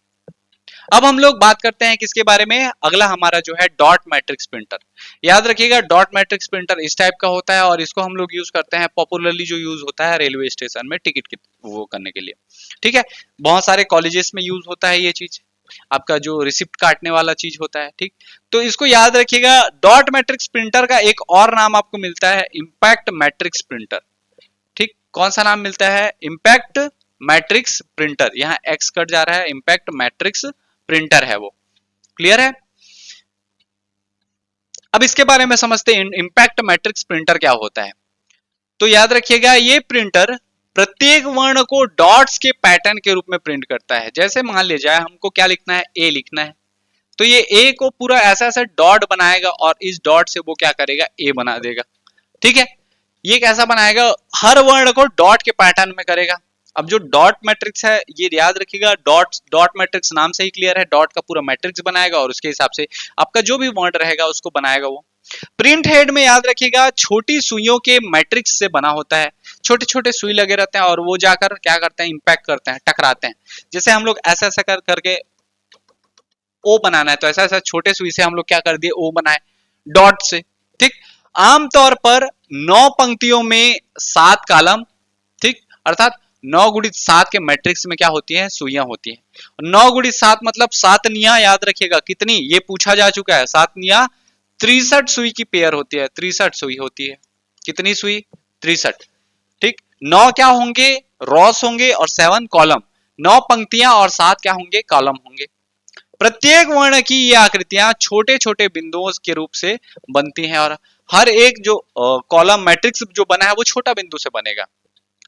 अब हम लोग बात करते हैं किसके बारे में, अगला हमारा जो है डॉट मैट्रिक्स प्रिंटर। याद रखिएगा डॉट मैट्रिक्स प्रिंटर इस टाइप का होता है, और इसको हम लोग यूज करते हैं, पॉपुलरली जो यूज होता है रेलवे स्टेशन में टिकट वो करने के लिए, ठीक है। बहुत सारे कॉलेजेस में यूज होता है ये चीज, आपका जो रिसिप्ट काटने वाला चीज होता है, ठीक। तो इसको याद रखिएगा, डॉट मैट्रिक्स प्रिंटर का एक और नाम आपको मिलता है, इंपैक्ट मैट्रिक्स प्रिंटर, ठीक। कौन सा नाम मिलता है, इंपैक्ट मैट्रिक्स प्रिंटर, यहाँ एक्स कट जा रहा है, इंपैक्ट मैट्रिक्स प्रिंटर है वो, क्लियर है। अब इसके बारे में समझते हैं, इंपैक्ट मैट्रिक्स प्रिंटर क्या होता है। तो याद रखिएगा ये प्रिंटर प्रत्येक वर्ण को डॉट्स के पैटर्न के रूप में प्रिंट करता है। जैसे मान लीजिए हमको क्या लिखना है, ए लिखना है, तो ये ए को पूरा ऐसा ऐसा डॉट बनाएगा, और इस डॉट से वो क्या करेगा, ए बना देगा, ठीक है। ये कैसा बनाएगा, हर वर्ण को डॉट के पैटर्न में करेगा। अब जो डॉट मैट्रिक्स है, ये याद रखिएगा, डॉट मैट्रिक्स नाम से ही क्लियर है, डॉट का पूरा मैट्रिक्स बनाएगा, और उसके हिसाब से आपका जो भी वर्ण रहेगा उसको बनाएगा वो। प्रिंट हेड में याद रखिएगा छोटी सुइयों के मैट्रिक्स से बना होता है, छोटे छोटे सुई लगे रहते हैं, और वो जाकर क्या करते हैं, इंपैक्ट करते हैं, टकराते हैं। जैसे हम लोग ऐसा ऐसा करके ओ बनाना है, तो ऐसा ऐसा छोटे सुई से हम लोग क्या कर दिए, ओ बनाए डॉट से, ठीक। आमतौर पर 9 पंक्तियों में 7 कॉलम, ठीक, अर्थात 9 गुणित 7 के मैट्रिक्स में क्या होती है, सुइयां होती है। 9 गुणित 7 मतलब 7 निया, याद रखिएगा कितनी, ये पूछा जा चुका है, 7 निया 63 सुई की पेयर होती है, 63 सुई होती है, कितनी सुई, 63, ठीक। 9 क्या होंगे, रॉस होंगे, और 7 कॉलम, 9 पंक्तियां और 7 क्या होंगे, कॉलम होंगे। प्रत्येक वर्ण की ये आकृतियां छोटे छोटे बिंदुओं के रूप से बनती हैं, और हर एक जो कॉलम मैट्रिक्स जो बना है वो छोटा बिंदु से बनेगा,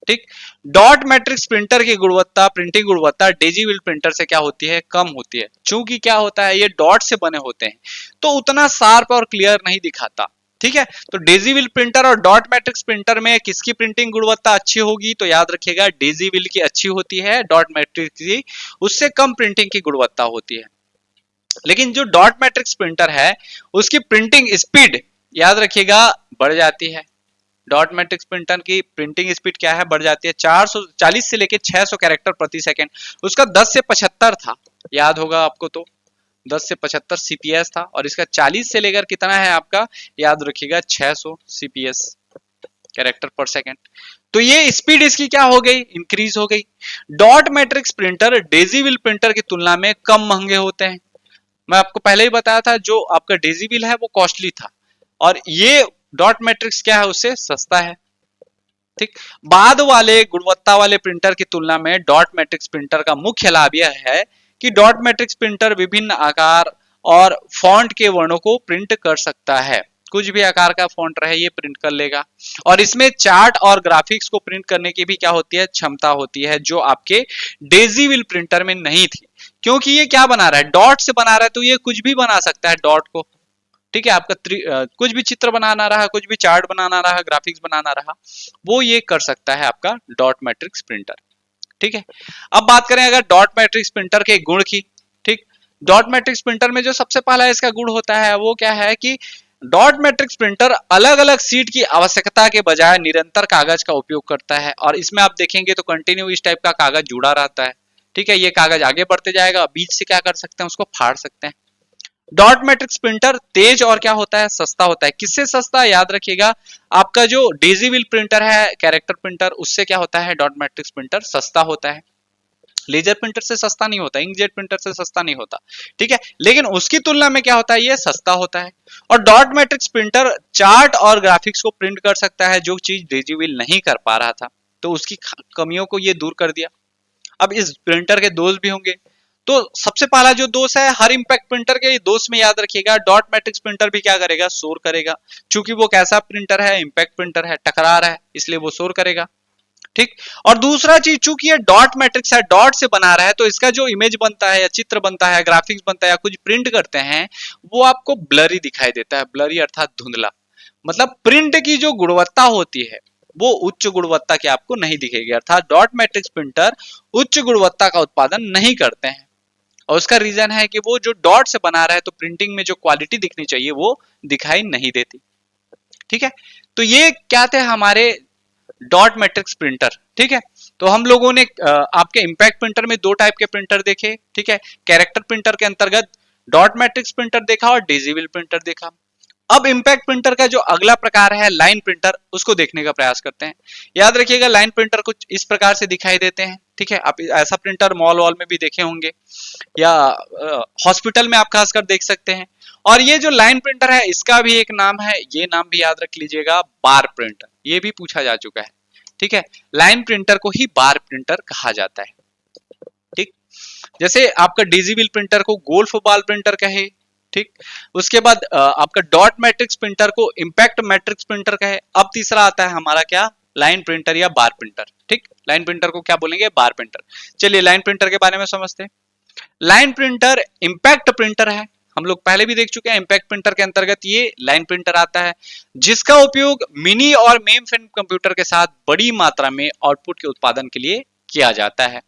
ठीक। डॉट मैट्रिक्स प्रिंटर की गुणवत्ता, प्रिंटिंग गुणवत्ता डेजी व्हील प्रिंटर से क्या होती है, कम होती है, क्योंकि क्या होता है, ये डॉट से बने होते हैं, तो उतना शार्प और क्लियर नहीं दिखाता, ठीक है। तो डेजी व्हील प्रिंटर और डॉट मैट्रिक्स प्रिंटर में किसकी प्रिंटिंग गुणवत्ता अच्छी होगी, तो याद रखिएगा डेजी व्हील की अच्छी होती है, डॉट मैट्रिक्स की उससे कम प्रिंटिंग की गुणवत्ता होती है। लेकिन जो डॉट मैट्रिक्स प्रिंटर है उसकी प्रिंटिंग स्पीड याद रखिएगा बढ़ जाती है। डॉट मैट्रिक्स प्रिंटर की प्रिंटिंग स्पीड क्या है, बढ़ जाती है, 440 से लेके 600 कैरेक्टर प्रति सेकंड। उसका 10 से 75 था, याद होगा आपको, तो 10 से 75 सीपीएस था, और इसका 40 से लेकर कितना है आपका, याद रखिएगा 600 सीपीएस कैरेक्टर पर सेकंड। तो ये स्पीड इसकी क्या हो गई, इंक्रीज हो गई। Dot matrix printer Daisy wheel printer की तुलना में कम महंगे होते हैं। मैं आपको पहले ही बताया था, जो आपका डेजी व्हील है वो कॉस्टली था, और ये डॉट मैट्रिक्स क्या है, उससे सस्ता है, ठीक। बाद वाले गुणवत्ता वाले प्रिंटर की तुलना में डॉट मैट्रिक्स प्रिंटर का मुख्य लाभ यह है कि डॉट मैट्रिक्स प्रिंटर विभिन्न आकार और फॉन्ट के वर्णों को प्रिंट कर सकता है, कुछ भी आकार का फॉन्ट रहे ये प्रिंट कर लेगा, और इसमें चार्ट और ग्राफिक्स को प्रिंट करने की भी क्या होती है, क्षमता होती है, जो आपके डेजी व्हील प्रिंटर में नहीं थी। क्योंकि ये क्या बना रहा है, डॉट से बना रहा है, तो ये कुछ भी बना सकता है डॉट को, ठीक है, आपका कुछ भी चित्र बनाना रहा, कुछ भी चार्ट बनाना रहा, ग्राफिक्स बनाना रहा, वो ये कर सकता है आपका डॉट मैट्रिक्स प्रिंटर। ठीक है, अब बात करें अगर डॉट मैट्रिक्स प्रिंटर के गुण की। ठीक, डॉट मैट्रिक्स प्रिंटर में जो सबसे पहला इसका गुण होता है वो क्या है कि डॉट मैट्रिक्स प्रिंटर अलग अलग सीट की आवश्यकता के बजाय निरंतर कागज का उपयोग करता है। और इसमें आप देखेंगे तो कंटिन्यू इस टाइप का कागज जुड़ा रहता है। ठीक है, ये कागज आगे बढ़ते जाएगा, बीच से क्या कर सकते हैं, उसको फाड़ सकते हैं। डॉट मैट्रिक्स प्रिंटर तेज और क्या होता है, सस्ता होता है। किससे सस्ता, याद रखिएगा, आपका जो डेजीविल प्रिंटर है, कैरेक्टर प्रिंटर, उससे क्या होता है, डॉट मैट्रिक्स प्रिंटर सस्ता होता है। लेजर प्रिंटर से सस्ता नहीं होता, इंकजेट प्रिंटर से सस्ता नहीं होता। ठीक है, लेकिन उसकी तुलना में क्या होता है, ये सस्ता होता है। और डॉट मैट्रिक्स प्रिंटर चार्ट और ग्राफिक्स को प्रिंट कर सकता है, जो चीज डेजीविल नहीं कर पा रहा था, तो उसकी कमियों को ये दूर कर दिया। अब इस प्रिंटर के दोष भी होंगे, तो सबसे पहला जो दोष है, हर इंपैक्ट प्रिंटर के दोष में याद रखिएगा, डॉट मैट्रिक्स प्रिंटर भी क्या करेगा, शोर करेगा। चूंकि वो कैसा प्रिंटर है, इंपैक्ट प्रिंटर है, टकरा रहा है, इसलिए वो शोर करेगा। ठीक, और दूसरा चीज, चूंकि ये डॉट मैट्रिक्स है, डॉट से बना रहा है, तो इसका जो इमेज बनता है या चित्र बनता है, ग्राफिक्स बनता है या कुछ प्रिंट करते हैं, वो आपको ब्लरी दिखाई देता है। ब्लरी अर्थात धुंधला, मतलब प्रिंट की जो गुणवत्ता होती है वो उच्च गुणवत्ता की आपको नहीं दिखेगी। अर्थात डॉट मैट्रिक्स प्रिंटर उच्च गुणवत्ता का उत्पादन नहीं करते हैं। और उसका रीजन है कि वो जो डॉट से बना रहा है, तो प्रिंटिंग में जो क्वालिटी दिखनी चाहिए वो दिखाई नहीं देती। ठीक है, तो ये क्या थे हमारे डॉट मैट्रिक्स प्रिंटर। ठीक है, तो हम लोगों ने आपके इंपैक्ट प्रिंटर में दो टाइप के प्रिंटर देखे। ठीक है, कैरेक्टर प्रिंटर के अंतर्गत डॉट मैट्रिक्स प्रिंटर देखा और डेजीविल प्रिंटर देखा। अब इंपैक्ट प्रिंटर का जो अगला प्रकार है लाइन प्रिंटर, उसको देखने का प्रयास करते हैं। याद रखिएगा, लाइन प्रिंटर कुछ इस प्रकार से दिखाई देते हैं। ठीक है, आप ऐसा प्रिंटर मॉल वॉल में भी देखे होंगे या हॉस्पिटल में आप खासकर देख सकते हैं। और ये जो लाइन प्रिंटर है, इसका भी एक नाम है, ये नाम भी याद रख लीजिएगा, बार प्रिंटर। ये भी पूछा जा चुका है। ठीक है, लाइन प्रिंटर को ही बार प्रिंटर कहा जाता है। ठीक, जैसे आपका डेजीविल प्रिंटर को गोल्फ बॉल प्रिंटर कहे। ठीक, उसके बाद आपका डॉट मैट्रिक्स प्रिंटर को इंपैक्ट मैट्रिक्स प्रिंटर कहे। अब तीसरा आता है हमारा क्या, लाइन प्रिंटर या बार प्रिंटर। ठीक, लाइन प्रिंटर को क्या बोलेंगे, बार प्रिंटर। चलिए लाइन प्रिंटर के बारे में समझते हैं। लाइन प्रिंटर इंपैक्ट प्रिंटर है, हम लोग पहले भी देख चुके हैं। इंपैक्ट प्रिंटर के अंतर्गत ये लाइन प्रिंटर आता है, जिसका उपयोग मिनी और मेन फ्रेम कंप्यूटर के साथ बड़ी मात्रा में आउटपुट के उत्पादन के लिए किया जाता है।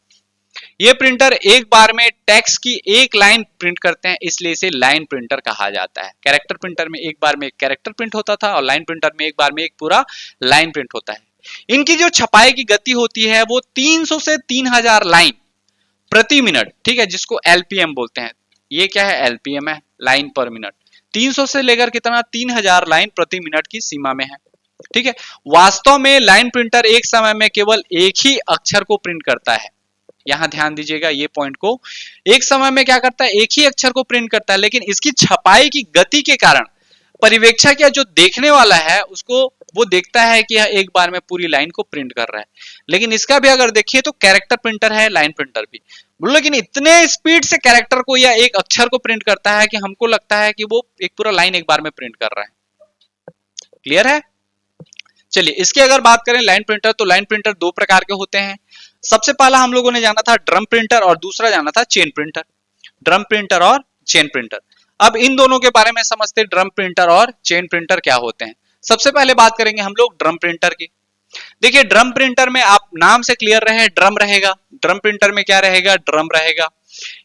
ये प्रिंटर एक बार में टेक्स्ट की एक लाइन प्रिंट करते हैं, इसलिए इसे लाइन प्रिंटर कहा जाता है। कैरेक्टर प्रिंटर में एक बार में एक कैरेक्टर प्रिंट होता था, और लाइन प्रिंटर में एक बार में एक पूरा लाइन प्रिंट होता है। इनकी जो छपाई की गति होती है वो 300 से 3000 लाइन प्रति मिनट। ठीक है, जिसको एलपीएम बोलते हैं। ये क्या है, एलपीएम है, लाइन पर मिनट। 300 से लेकर कितना, 3000 लाइन प्रति मिनट की सीमा में है। ठीक है, वास्तव में लाइन प्रिंटर एक समय में केवल एक ही अक्षर को प्रिंट करता है। यहां ध्यान दीजिएगा ये पॉइंट को, एक समय में क्या करता है, एक ही अक्षर को प्रिंट करता है, लेकिन इसकी छपाई की गति के कारण पर्यवेक्षक या जो देखने वाला है उसको वो देखता है कि यह एक बार में पूरी लाइन को प्रिंट कर रहा है। लेकिन इसका भी अगर देखिए तो कैरेक्टर प्रिंटर है, लाइन प्रिंटर भी, लेकिन इतने स्पीड से कैरेक्टर को या एक अक्षर को प्रिंट करता है कि हमको लगता है कि वो एक पूरा लाइन एक बार में प्रिंट कर रहा है। क्लियर है? चलिए इसकी अगर बात करें लाइन प्रिंटर, तो लाइन प्रिंटर दो प्रकार के होते हैं। सबसे पहला हम लोगों ने जाना था ड्रम प्रिंटर, और दूसरा जाना था चेन प्रिंटर। ड्रम प्रिंटर और चेन प्रिंटर, अब इन दोनों के बारे में समझते हैं, ड्रम प्रिंटर और चेन प्रिंटर क्या होते हैं। सबसे पहले बात करेंगे हम लोग ड्रम प्रिंटर की। देखिए ड्रम प्रिंटर में आप नाम से क्लियर रहे, ड्रम रहेगा। ड्रम प्रिंटर में क्या रहेगा, ड्रम रहेगा।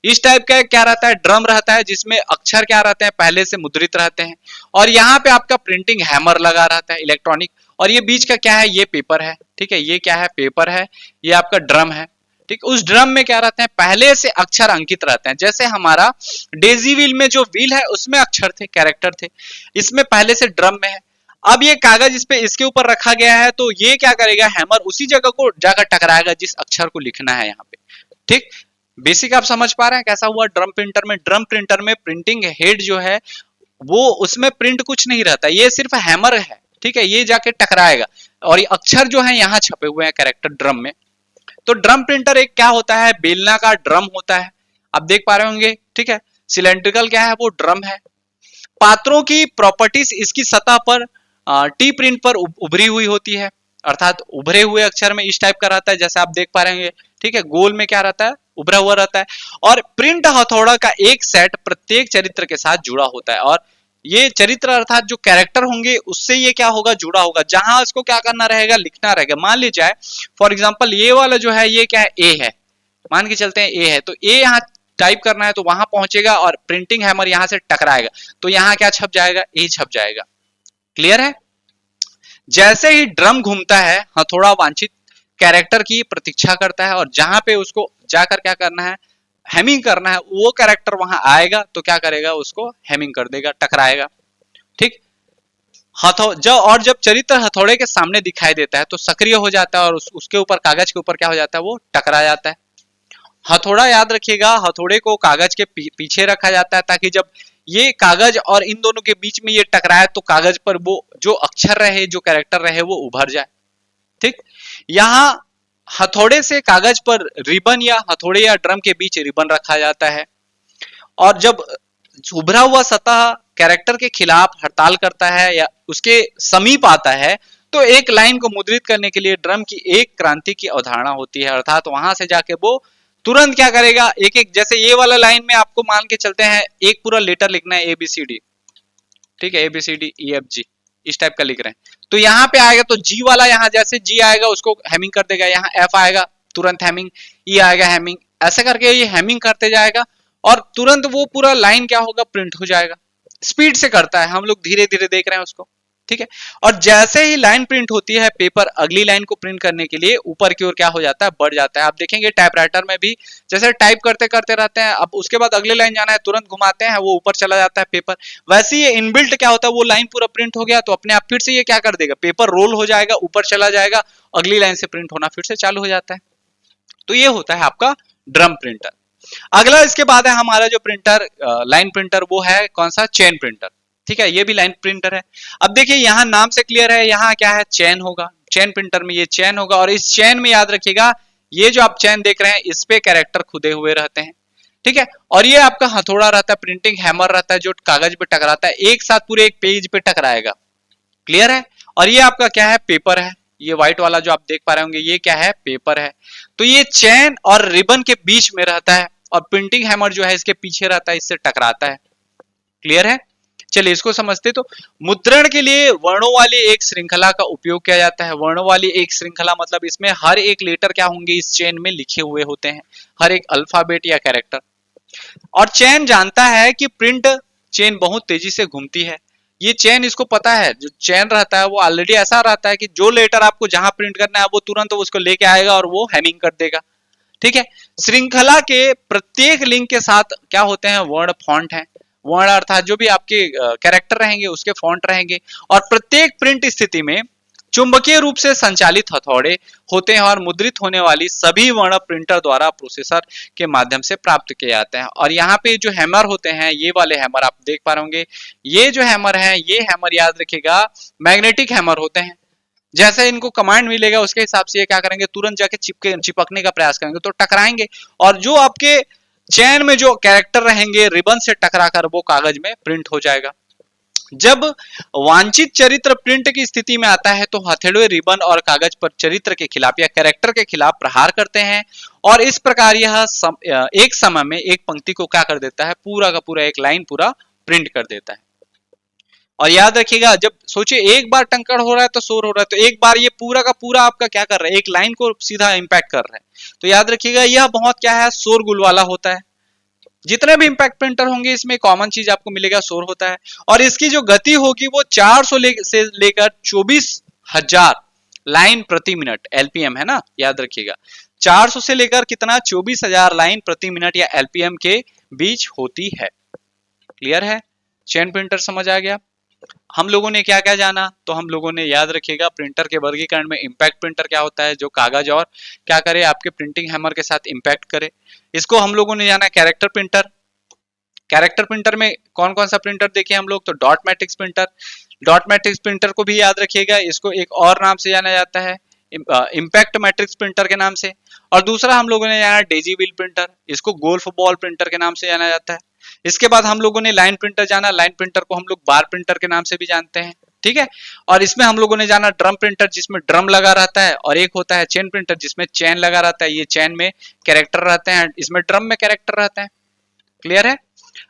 इस टाइप का क्या रहता है, ड्रम रहता है, जिसमें अक्षर क्या रहते हैं, पहले से मुद्रित रहते हैं, और यहाँ पे आपका प्रिंटिंग हैमर लगा रहता है, इलेक्ट्रॉनिक। और ये बीच का क्या है, ये पेपर है। ठीक है, ये क्या है, पेपर है, ये आपका ड्रम है। ठीक, उस ड्रम में क्या रहते हैं, पहले से अक्षर अंकित रहते हैं। जैसे हमारा डेजी व्हील में जो व्हील है उसमें अक्षर थे, कैरेक्टर थे, इसमें पहले से ड्रम में है। अब ये कागज इस पे इसके ऊपर रखा गया है, तो ये क्या करेगा, हैमर उसी जगह को जाकर टकराएगा जिस अक्षर को लिखना है यहाँ पे। ठीक, बेसिक आप समझ पा रहे हैं कैसा हुआ ड्रम प्रिंटर में। ड्रम प्रिंटर में प्रिंटिंग हेड जो है वो उसमें प्रिंट कुछ नहीं रहता, ये सिर्फ हैमर है। ठीक है, ये जाके टकराएगा, और ये अक्षर जो है यहाँ छपे हुए हैं कैरेक्टर ड्रम में। तो ड्रम प्रिंटर एक क्या होता है, बेलनाकार ड्रम होता है, आप देख पा रहे होंगे। ठीक है, सिलेंड्रिकल क्या है, वो ड्रम है। पात्रों की प्रॉपर्टीज इसकी सतह पर टी प्रिंट पर उभरी हुई होती है, अर्थात उभरे हुए अक्षर में इस टाइप का रहता है, जैसे आप देख पा रहे होंगे। ठीक है, गोल में क्या रहता है, उभरा हुआ रहता है। और प्रिंट हथौड़ा का एक सेट प्रत्येक चरित्र के साथ जुड़ा होता है, और ये चरित्र अर्थात जो कैरेक्टर होंगे उससे ये क्या होगा, जुड़ा होगा, जहां इसको क्या करना रहेगा, लिखना रहेगा। मान लीजिए फॉर एग्जांपल ये वाला जो है ये क्या है, ए है, मान के चलते हैं ए है, तो ए यहाँ टाइप करना है तो वहां पहुंचेगा और प्रिंटिंग हैमर यहां से टकराएगा तो यहाँ क्या छप जाएगा, ए छप जाएगा। क्लियर है। जैसे ही ड्रम घूमता है, हथौड़ा वांछित कैरेक्टर की प्रतीक्षा करता है और जहां पे उसको जाकर क्या करना है, हेमिंग करना है, वो कैरेक्टर वहां आएगा तो क्या करेगा, उसको हेमिंग कर देगा, टकराएगा। ठीक। जब चरित्र हथौड़े के सामने दिखाई देता है तो सक्रिय हो जाता है और उसके ऊपर, कागज के ऊपर क्या हो जाता है, वो टकरा जाता है। हथौड़ा याद रखिएगा, हथौड़े को कागज के पीछे रखा जाता है ताकि जब ये कागज और इन दोनों के बीच में ये टकराए तो कागज पर वो जो अक्षर रहे, जो कैरेक्टर रहे, वो उभर जाए। ठीक। यहां हथौड़े से कागज पर रिबन या हथौड़े या ड्रम के बीच रिबन रखा जाता है और जब उभरा हुआ सतह कैरेक्टर के खिलाफ हड़ताल करता है या उसके समीप आता है तो एक लाइन को मुद्रित करने के लिए ड्रम की एक क्रांति की अवधारणा होती है, अर्थात वहां से जाके वो तुरंत क्या करेगा, एक एक, जैसे ये वाला लाइन में आपको मान के चलते हैं एक पूरा लेटर लिखना है ABCD, ठीक है, ABCDEFG इस टाइप का लिख रहे हैं, तो यहाँ पे आएगा तो जी वाला, यहाँ जैसे जी आएगा उसको हेमिंग कर देगा, यहाँ एफ आएगा तुरंत हेमिंग, ई आएगा हेमिंग, ऐसे करके ये हेमिंग करते जाएगा और तुरंत वो पूरा लाइन क्या होगा, प्रिंट हो जाएगा। स्पीड से करता है, हम लोग धीरे धीरे देख रहे हैं उसको। ठीक है। और जैसे ही लाइन प्रिंट होती है, पेपर अगली लाइन को प्रिंट करने के लिए ऊपर की ओर क्या हो जाता है, बढ़ जाता है। आप देखेंगे टाइपराइटर में भी जैसे टाइप करते करते रहते हैं, अब उसके बाद अगले लाइन जाना है, तुरंत घुमाते हैं, वो ऊपर चला जाता है पेपर। वैसे ही इनबिल्ट क्या होता है, वो लाइन पूरा प्रिंट हो गया तो अपने आप फिर से ये क्या कर देगा, पेपर रोल हो जाएगा, ऊपर चला जाएगा, अगली लाइन से प्रिंट होना फिर से चालू हो जाता है। तो ये होता है आपका ड्रम प्रिंटर। अगला इसके बाद है हमारा जो प्रिंटर, लाइन प्रिंटर, वो है कौन सा, चेन प्रिंटर। ठीक है, ये भी लाइन प्रिंटर है। अब देखिए यहाँ नाम से क्लियर है, यहाँ क्या है, चेन होगा, चेन प्रिंटर में ये चेन होगा और इस चेन में याद रखिएगा ये जो आप चेन देख रहे हैं इस पे कैरेक्टर खुदे हुए रहते हैं। ठीक है। और ये आपका हथौड़ा रहता है, प्रिंटिंग हैमर रहता है जो कागज पे टकराता है, एक साथ पूरे एक पेज पे टकराएगा। क्लियर है। और ये आपका क्या है, पेपर है, ये व्हाइट वाला जो आप देख पा रहे होंगे ये क्या है, पेपर है। तो ये चेन और रिबन के बीच में रहता है और प्रिंटिंग हैमर जो है इसके पीछे रहता है, इससे टकराता है। क्लियर है। चलिए इसको समझते। तो मुद्रण के लिए वर्णों वाली एक श्रृंखला का उपयोग किया जाता है। वर्णों वाली एक श्रृंखला मतलब इसमें हर एक लेटर क्या होंगे, इस चेन में लिखे हुए होते हैं, हर एक अल्फाबेट या कैरेक्टर। और चेन जानता है कि प्रिंट चेन बहुत तेजी से घूमती है। ये चेन इसको पता है, जो चेन रहता है वो ऑलरेडी ऐसा रहता है कि जो लेटर आपको जहां प्रिंट करना है वो तुरंत उसको लेके आएगा और वो हेमिंग कर देगा। ठीक है। श्रृंखला के प्रत्येक लिंक के साथ क्या होते हैं, वर्ण फॉन्ट है। वर्ण अर्थात जो भी आपके कैरेक्टर रहेंगे उसके फॉन्ट रहेंगे और प्रत्येक प्रिंट स्थिति में चुंबकीय रूप से संचालित हथौड़े होते हैं और मुद्रित होने वाली सभी वर्ण प्रिंटर द्वारा प्रोसेसर के माध्यम से प्राप्त किए जाते हैं। और यहाँ पे जो हैमर होते हैं, ये वाले हैमर आप देख पा रहे होंगे, ये जो हैमर है, ये हैमर याद रखिएगा मैग्नेटिक हैमर होते हैं। जैसे इनको कमांड मिलेगा उसके हिसाब से ये क्या करेंगे, तुरंत जाके चिपकने का प्रयास करेंगे तो टकराएंगे और जो आपके चेन में जो कैरेक्टर रहेंगे रिबन से टकराकर वो कागज में प्रिंट हो जाएगा। जब वांछित चरित्र प्रिंट की स्थिति में आता है तो हथौड़े रिबन और कागज पर चरित्र के खिलाफ या कैरेक्टर के खिलाफ प्रहार करते हैं और इस प्रकार यह एक समय में एक पंक्ति को क्या कर देता है, पूरा का पूरा एक लाइन पूरा प्रिंट कर देता है। और याद रखिएगा, जब सोचिए एक बार टंकड़ हो रहा है तो शोर हो रहा है, तो एक बार ये पूरा का पूरा आपका क्या कर रहा है, एक लाइन को सीधा इंपैक्ट कर रहा है। तो याद रखिएगा यह बहुत क्या है, शोरगुल वाला होता है। जितने भी इंपैक्ट प्रिंटर होंगे इसमें कॉमन चीज आपको मिलेगा, शोर होता है। और इसकी जो गति होगी वो 400 से लेकर 24,000 लाइन प्रति मिनट, LPM है ना, याद रखिएगा 400 से लेकर कितना, 24,000 लाइन प्रति मिनट या LPM के बीच होती है। क्लियर है। चेन प्रिंटर समझ आ गया। हम लोगों ने क्या क्या जाना, तो हम लोगों ने याद रखिएगा प्रिंटर के वर्गीकरण में इंपैक्ट प्रिंटर क्या होता है, जो कागज और क्या करे, आपके प्रिंटिंग हैमर के साथ इंपैक्ट करे। इसको हम लोगों ने जाना कैरेक्टर प्रिंटर। कैरेक्टर प्रिंटर में कौन कौन सा प्रिंटर देखे हम लोग, तो dot matrix printer. Dot matrix printer को भी याद रखिएगा, इसको एक और नाम से जाना जाता है, इंपैक्ट मैट्रिक्स प्रिंटर के नाम से। और दूसरा हम लोगों ने जाना डेजी व्हील प्रिंटर, इसको गोल्फ बॉल प्रिंटर के नाम से जाना जाता है। इसके बाद हम लोगों ने लाइन प्रिंटर जाना, लाइन प्रिंटर को हम लोग बार प्रिंटर के नाम से भी जानते हैं। ठीक है। और इसमें हम लोगों ने जाना ड्रम प्रिंटर, जिसमें ड्रम लगा रहता है, और एक होता है चेन प्रिंटर जिसमें चेन लगा रहता है, ये चेन में कैरेक्टर रहते हैं, इसमें ड्रम में कैरेक्टर रहते हैं। क्लियर है।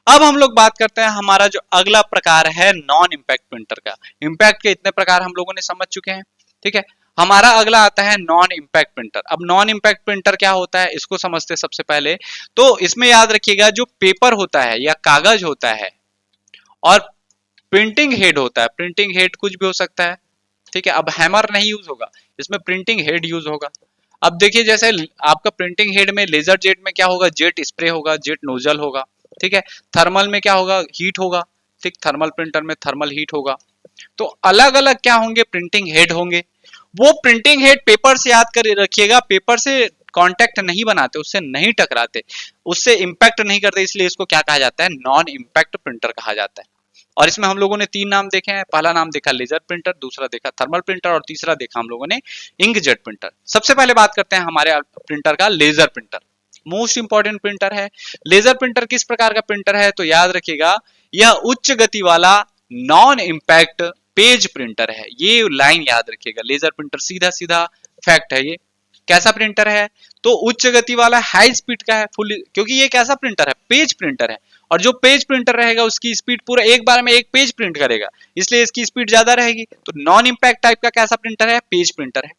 अब हम लोग बात करते हैं हमारा जो अगला प्रकार है नॉन इम्पैक्ट प्रिंटर का। इम्पैक्ट के इतने प्रकार हम लोगों ने समझ चुके हैं, ठीक है। हमारा अगला आता है नॉन इम्पैक्ट प्रिंटर। अब नॉन इम्पैक्ट प्रिंटर क्या होता है इसको समझते हैं सबसे पहले। तो इसमें याद रखिएगा जो पेपर होता है या कागज होता है और प्रिंटिंग हेड होता है, प्रिंटिंग हेड कुछ भी हो सकता है, ठीक है। अब हैमर नहीं यूज होगा, इसमें प्रिंटिंग हेड यूज होगा। अब देखिए जैसे आपका प्रिंटिंग हेड में लेजर जेट में क्या होगा, जेट स्प्रे होगा, जेट नोजल होगा, ठीक है। थर्मल में क्या होगा, हीट होगा, ठीक। थर्मल प्रिंटर में थर्मल हीट होगा। तो अलग अलग क्या होंगे, प्रिंटिंग हेड होंगे। वो प्रिंटिंग हेड पेपर से याद कर रखिएगा, पेपर से कांटेक्ट नहीं बनाते, उससे नहीं टकराते, उससे इंपैक्ट नहीं करते, इसलिए इसको क्या कहा जाता है, नॉन इंपैक्ट प्रिंटर कहा जाता है। और इसमें हम लोगों ने 3 नाम देखे हैं। पहला नाम देखा लेजर प्रिंटर, दूसरा देखा थर्मल प्रिंटर और तीसरा देखा हम लोगों ने इंकजेट प्रिंटर। सबसे पहले बात करते हैं हमारे प्रिंटर का, laser printer. Most important printer है। लेजर प्रिंटर किस प्रकार का प्रिंटर है, तो याद रखिएगा यह उच्च गति वाला नॉन इंपैक्ट पेज प्रिंटर है। ये लाइन याद रखिएगा, लेजर प्रिंटर सीधा सीधा फैक्ट है। ये कैसा प्रिंटर है, तो उच्च गति वाला हाई स्पीड का है फुल, क्योंकि ये कैसा प्रिंटर है, पेज प्रिंटर है। और जो पेज प्रिंटर रहेगा उसकी स्पीड पूरा एक बार में एक पेज प्रिंट करेगा, इसलिए इसकी स्पीड ज्यादा रहेगी। तो नॉन इंपैक्ट टाइप का कैसा प्रिंटर है, पेज प्रिंटर है।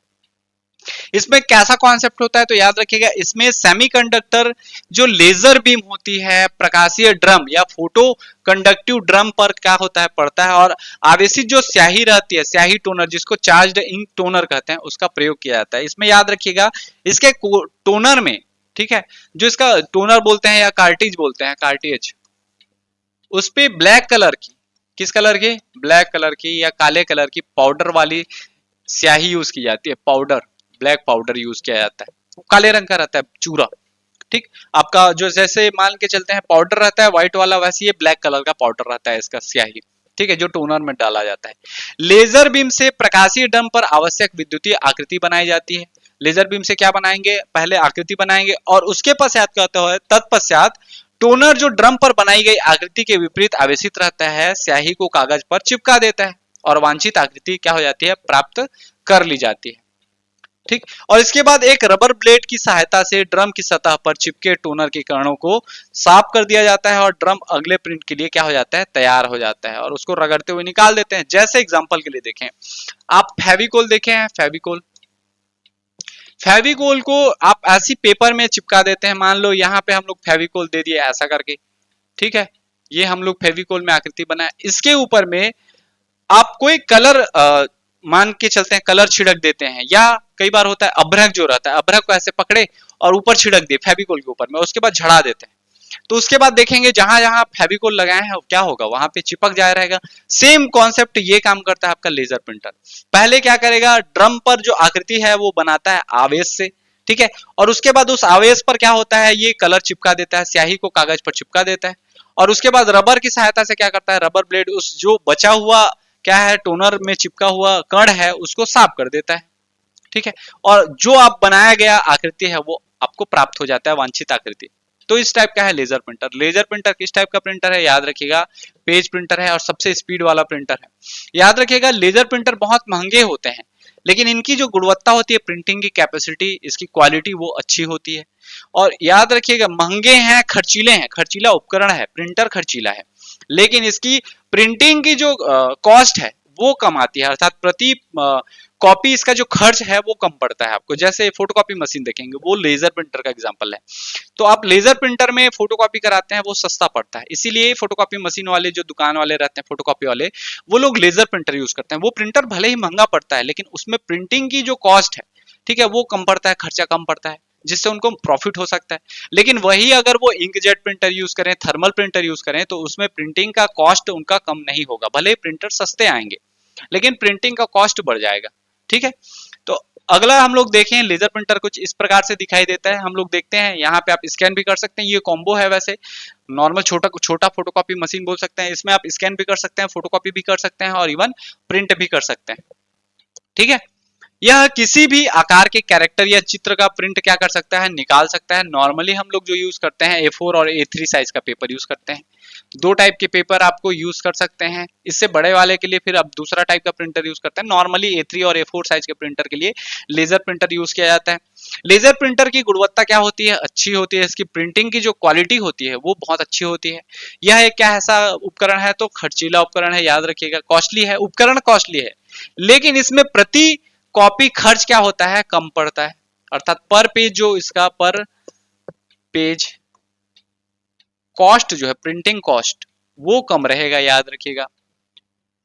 इसमें कैसा कॉन्सेप्ट होता है, तो याद रखिएगा इसमें सेमीकंडक्टर जो लेजर बीम होती है, प्रकाशीय ड्रम या फोटो कंडक्टिव ड्रम पर क्या होता है, पड़ता है, और आवेशित जो स्याही रहती है, स्याही टोनर जिसको चार्ज्ड इंक टोनर कहते हैं, उसका प्रयोग किया जाता है। इसमें याद रखिएगा इसके टोनर में, ठीक है, जो इसका टोनर बोलते हैं या कार्टिज बोलते हैं, कार्टिज, उस पे ब्लैक कलर की, किस कलर की, ब्लैक कलर की या काले कलर की पाउडर वाली स्याही यूज की जाती है, पाउडर, ब्लैक पाउडर यूज किया जाता है। वो काले रंग का रहता है, चूरा, ठीक। आपका जो जैसे मान के चलते हैं पाउडर रहता है व्हाइट वाला, वैसे ये ब्लैक कलर का पाउडर रहता है इसका स्याही, ठीक है, जो टोनर में डाला जाता है। लेजर बीम से प्रकाशीय ड्रम पर आवश्यक विद्युतीय आकृति बनाई जाती है। लेजर बीम से क्या बनाएंगे, पहले आकृति बनाएंगे और उसके पश्चात कहते हुए तत्पश्चात टोनर जो ड्रम पर बनाई गई आकृति के विपरीत आवेशित रहता है, स्याही को कागज पर चिपका देता है और वांछित आकृति क्या हो जाती है, प्राप्त कर ली जाती है, ठीक। और इसके बाद एक रबर ब्लेड की सहायता से ड्रम की सतह पर चिपके टोनर के कणों को साफ कर दिया जाता है और ड्रम अगले प्रिंट के लिए क्या हो जाता है, तैयार हो जाता है, और उसको रगड़ते हुए निकाल देते हैं। जैसे एग्जांपल के लिए देखें, आप फेविकोल देखे हैं, फेविकोल, फेविकोल को आप ऐसी पेपर में चिपका देते हैं। मान लो यहाँ पे हम लोग फेविकोल दे दिए ऐसा करके, ठीक है, ये हम लोग फेविकोल में आकृति बनाए, इसके ऊपर में आप कोई कलर मान के चलते हैं, कलर छिड़क देते हैं, या कई बार होता है अभ्रक जो रहता है, अभ्रक को ऐसे पकड़े और ऊपर छिड़क दिए फेविकोल के ऊपर में, उसके बाद झड़ा देते हैं। तो उसके बाद देखेंगे जहां जहां फेविकोल लगाए हैं क्या होगा, वहां पे चिपक जाए रहेगा। सेम कॉन्सेप्ट ये काम करता है आपका लेजर प्रिंटर। पहले क्या करेगा, ड्रम पर जो आकृति है वो बनाता है आवेश से, ठीक है, और उसके बाद उस आवेश पर क्या होता है, ये कलर चिपका देता है, स्याही को कागज पर चिपका देता है, और उसके बाद रबर की सहायता से क्या करता है, रबर ब्लेड उस जो बचा हुआ क्या है, टोनर में चिपका हुआ कण है उसको साफ कर देता है, ठीक है, और जो आप बनाया गया आकृति है वो आपको प्राप्त हो जाता है, वांछित आकृति। तो इस टाइप का है लेजर प्रिंटर। लेजर प्रिंटर किस टाइप का प्रिंटर है, याद रखिएगा पेज प्रिंटर है और सबसे स्पीड वाला प्रिंटर है। याद रखिएगा लेजर प्रिंटर बहुत महंगे होते हैं, लेकिन इनकी जो गुणवत्ता होती है, प्रिंटिंग की कैपेसिटी, इसकी क्वालिटी वो अच्छी होती है। और याद रखिएगा महंगे हैं, खर्चीले हैं, खर्चीला उपकरण है, प्रिंटर खर्चीला है, लेकिन इसकी प्रिंटिंग की जो कॉस्ट है वो कम आती है, अर्थात प्रति कॉपी इसका जो खर्च है वो कम पड़ता है आपको। जैसे फोटोकॉपी मशीन देखेंगे, वो लेजर प्रिंटर का एग्जांपल है। तो आप लेजर प्रिंटर में फोटोकॉपी कराते हैं वो सस्ता पड़ता है, इसीलिए फोटोकॉपी मशीन वाले जो दुकान वाले रहते हैं फोटोकॉपी वाले, वो लोग लेजर प्रिंटर यूज करते हैं। वो प्रिंटर भले ही महंगा पड़ता है, लेकिन उसमें प्रिंटिंग की जो कॉस्ट है, ठीक है, वो कम पड़ता है, खर्चा कम पड़ता है, जिससे उनको प्रॉफिट हो सकता है। लेकिन वही अगर वो इंकजेट प्रिंटर यूज करें, थर्मल प्रिंटर यूज करें, तो उसमें प्रिंटिंग का कॉस्ट उनका कम नहीं होगा। भले ही प्रिंटर सस्ते आएंगे, लेकिन प्रिंटिंग का कॉस्ट बढ़ जाएगा, ठीक है। तो अगला हम लोग देखें, लेजर प्रिंटर कुछ इस प्रकार से दिखाई देता है। हम लोग देखते हैं यहाँ पे आप स्कैन भी कर सकते हैं, ये कॉम्बो है, वैसे नॉर्मल छोटा छोटा फोटोकॉपी मशीन बोल सकते हैं। इसमें आप स्कैन भी कर सकते हैं, फोटोकॉपी भी कर सकते हैं और इवन प्रिंट भी कर सकते हैं, ठीक है। यह किसी भी आकार के कैरेक्टर या चित्र का प्रिंट क्या कर सकता है, निकाल सकता है। नॉर्मली हम लोग जो यूज करते हैं A4 और A3 साइज का पेपर यूज करते हैं। दो टाइप के पेपर आपको यूज कर सकते हैं। इससे बड़े वाले के लिए फिर अब दूसरा टाइप का प्रिंटर यूज करते हैं। नॉर्मली A3 और A4 साइज के प्रिंटर के लिए लेजर प्रिंटर यूज किया जाता है। लेजर प्रिंटर की गुणवत्ता क्या होती है, अच्छी होती है। इसकी प्रिंटिंग की जो क्वालिटी होती है वो बहुत अच्छी होती है। यह एक क्या ऐसा उपकरण है, तो खर्चीला उपकरण है, याद रखिएगा। कॉस्टली है, उपकरण कॉस्टली है, लेकिन इसमें प्रति कॉपी खर्च क्या होता है, कम पड़ता है। अर्थात पर पेज जो इसका पर पेज कॉस्ट जो है, प्रिंटिंग कॉस्ट, वो कम रहेगा, याद रखिएगा।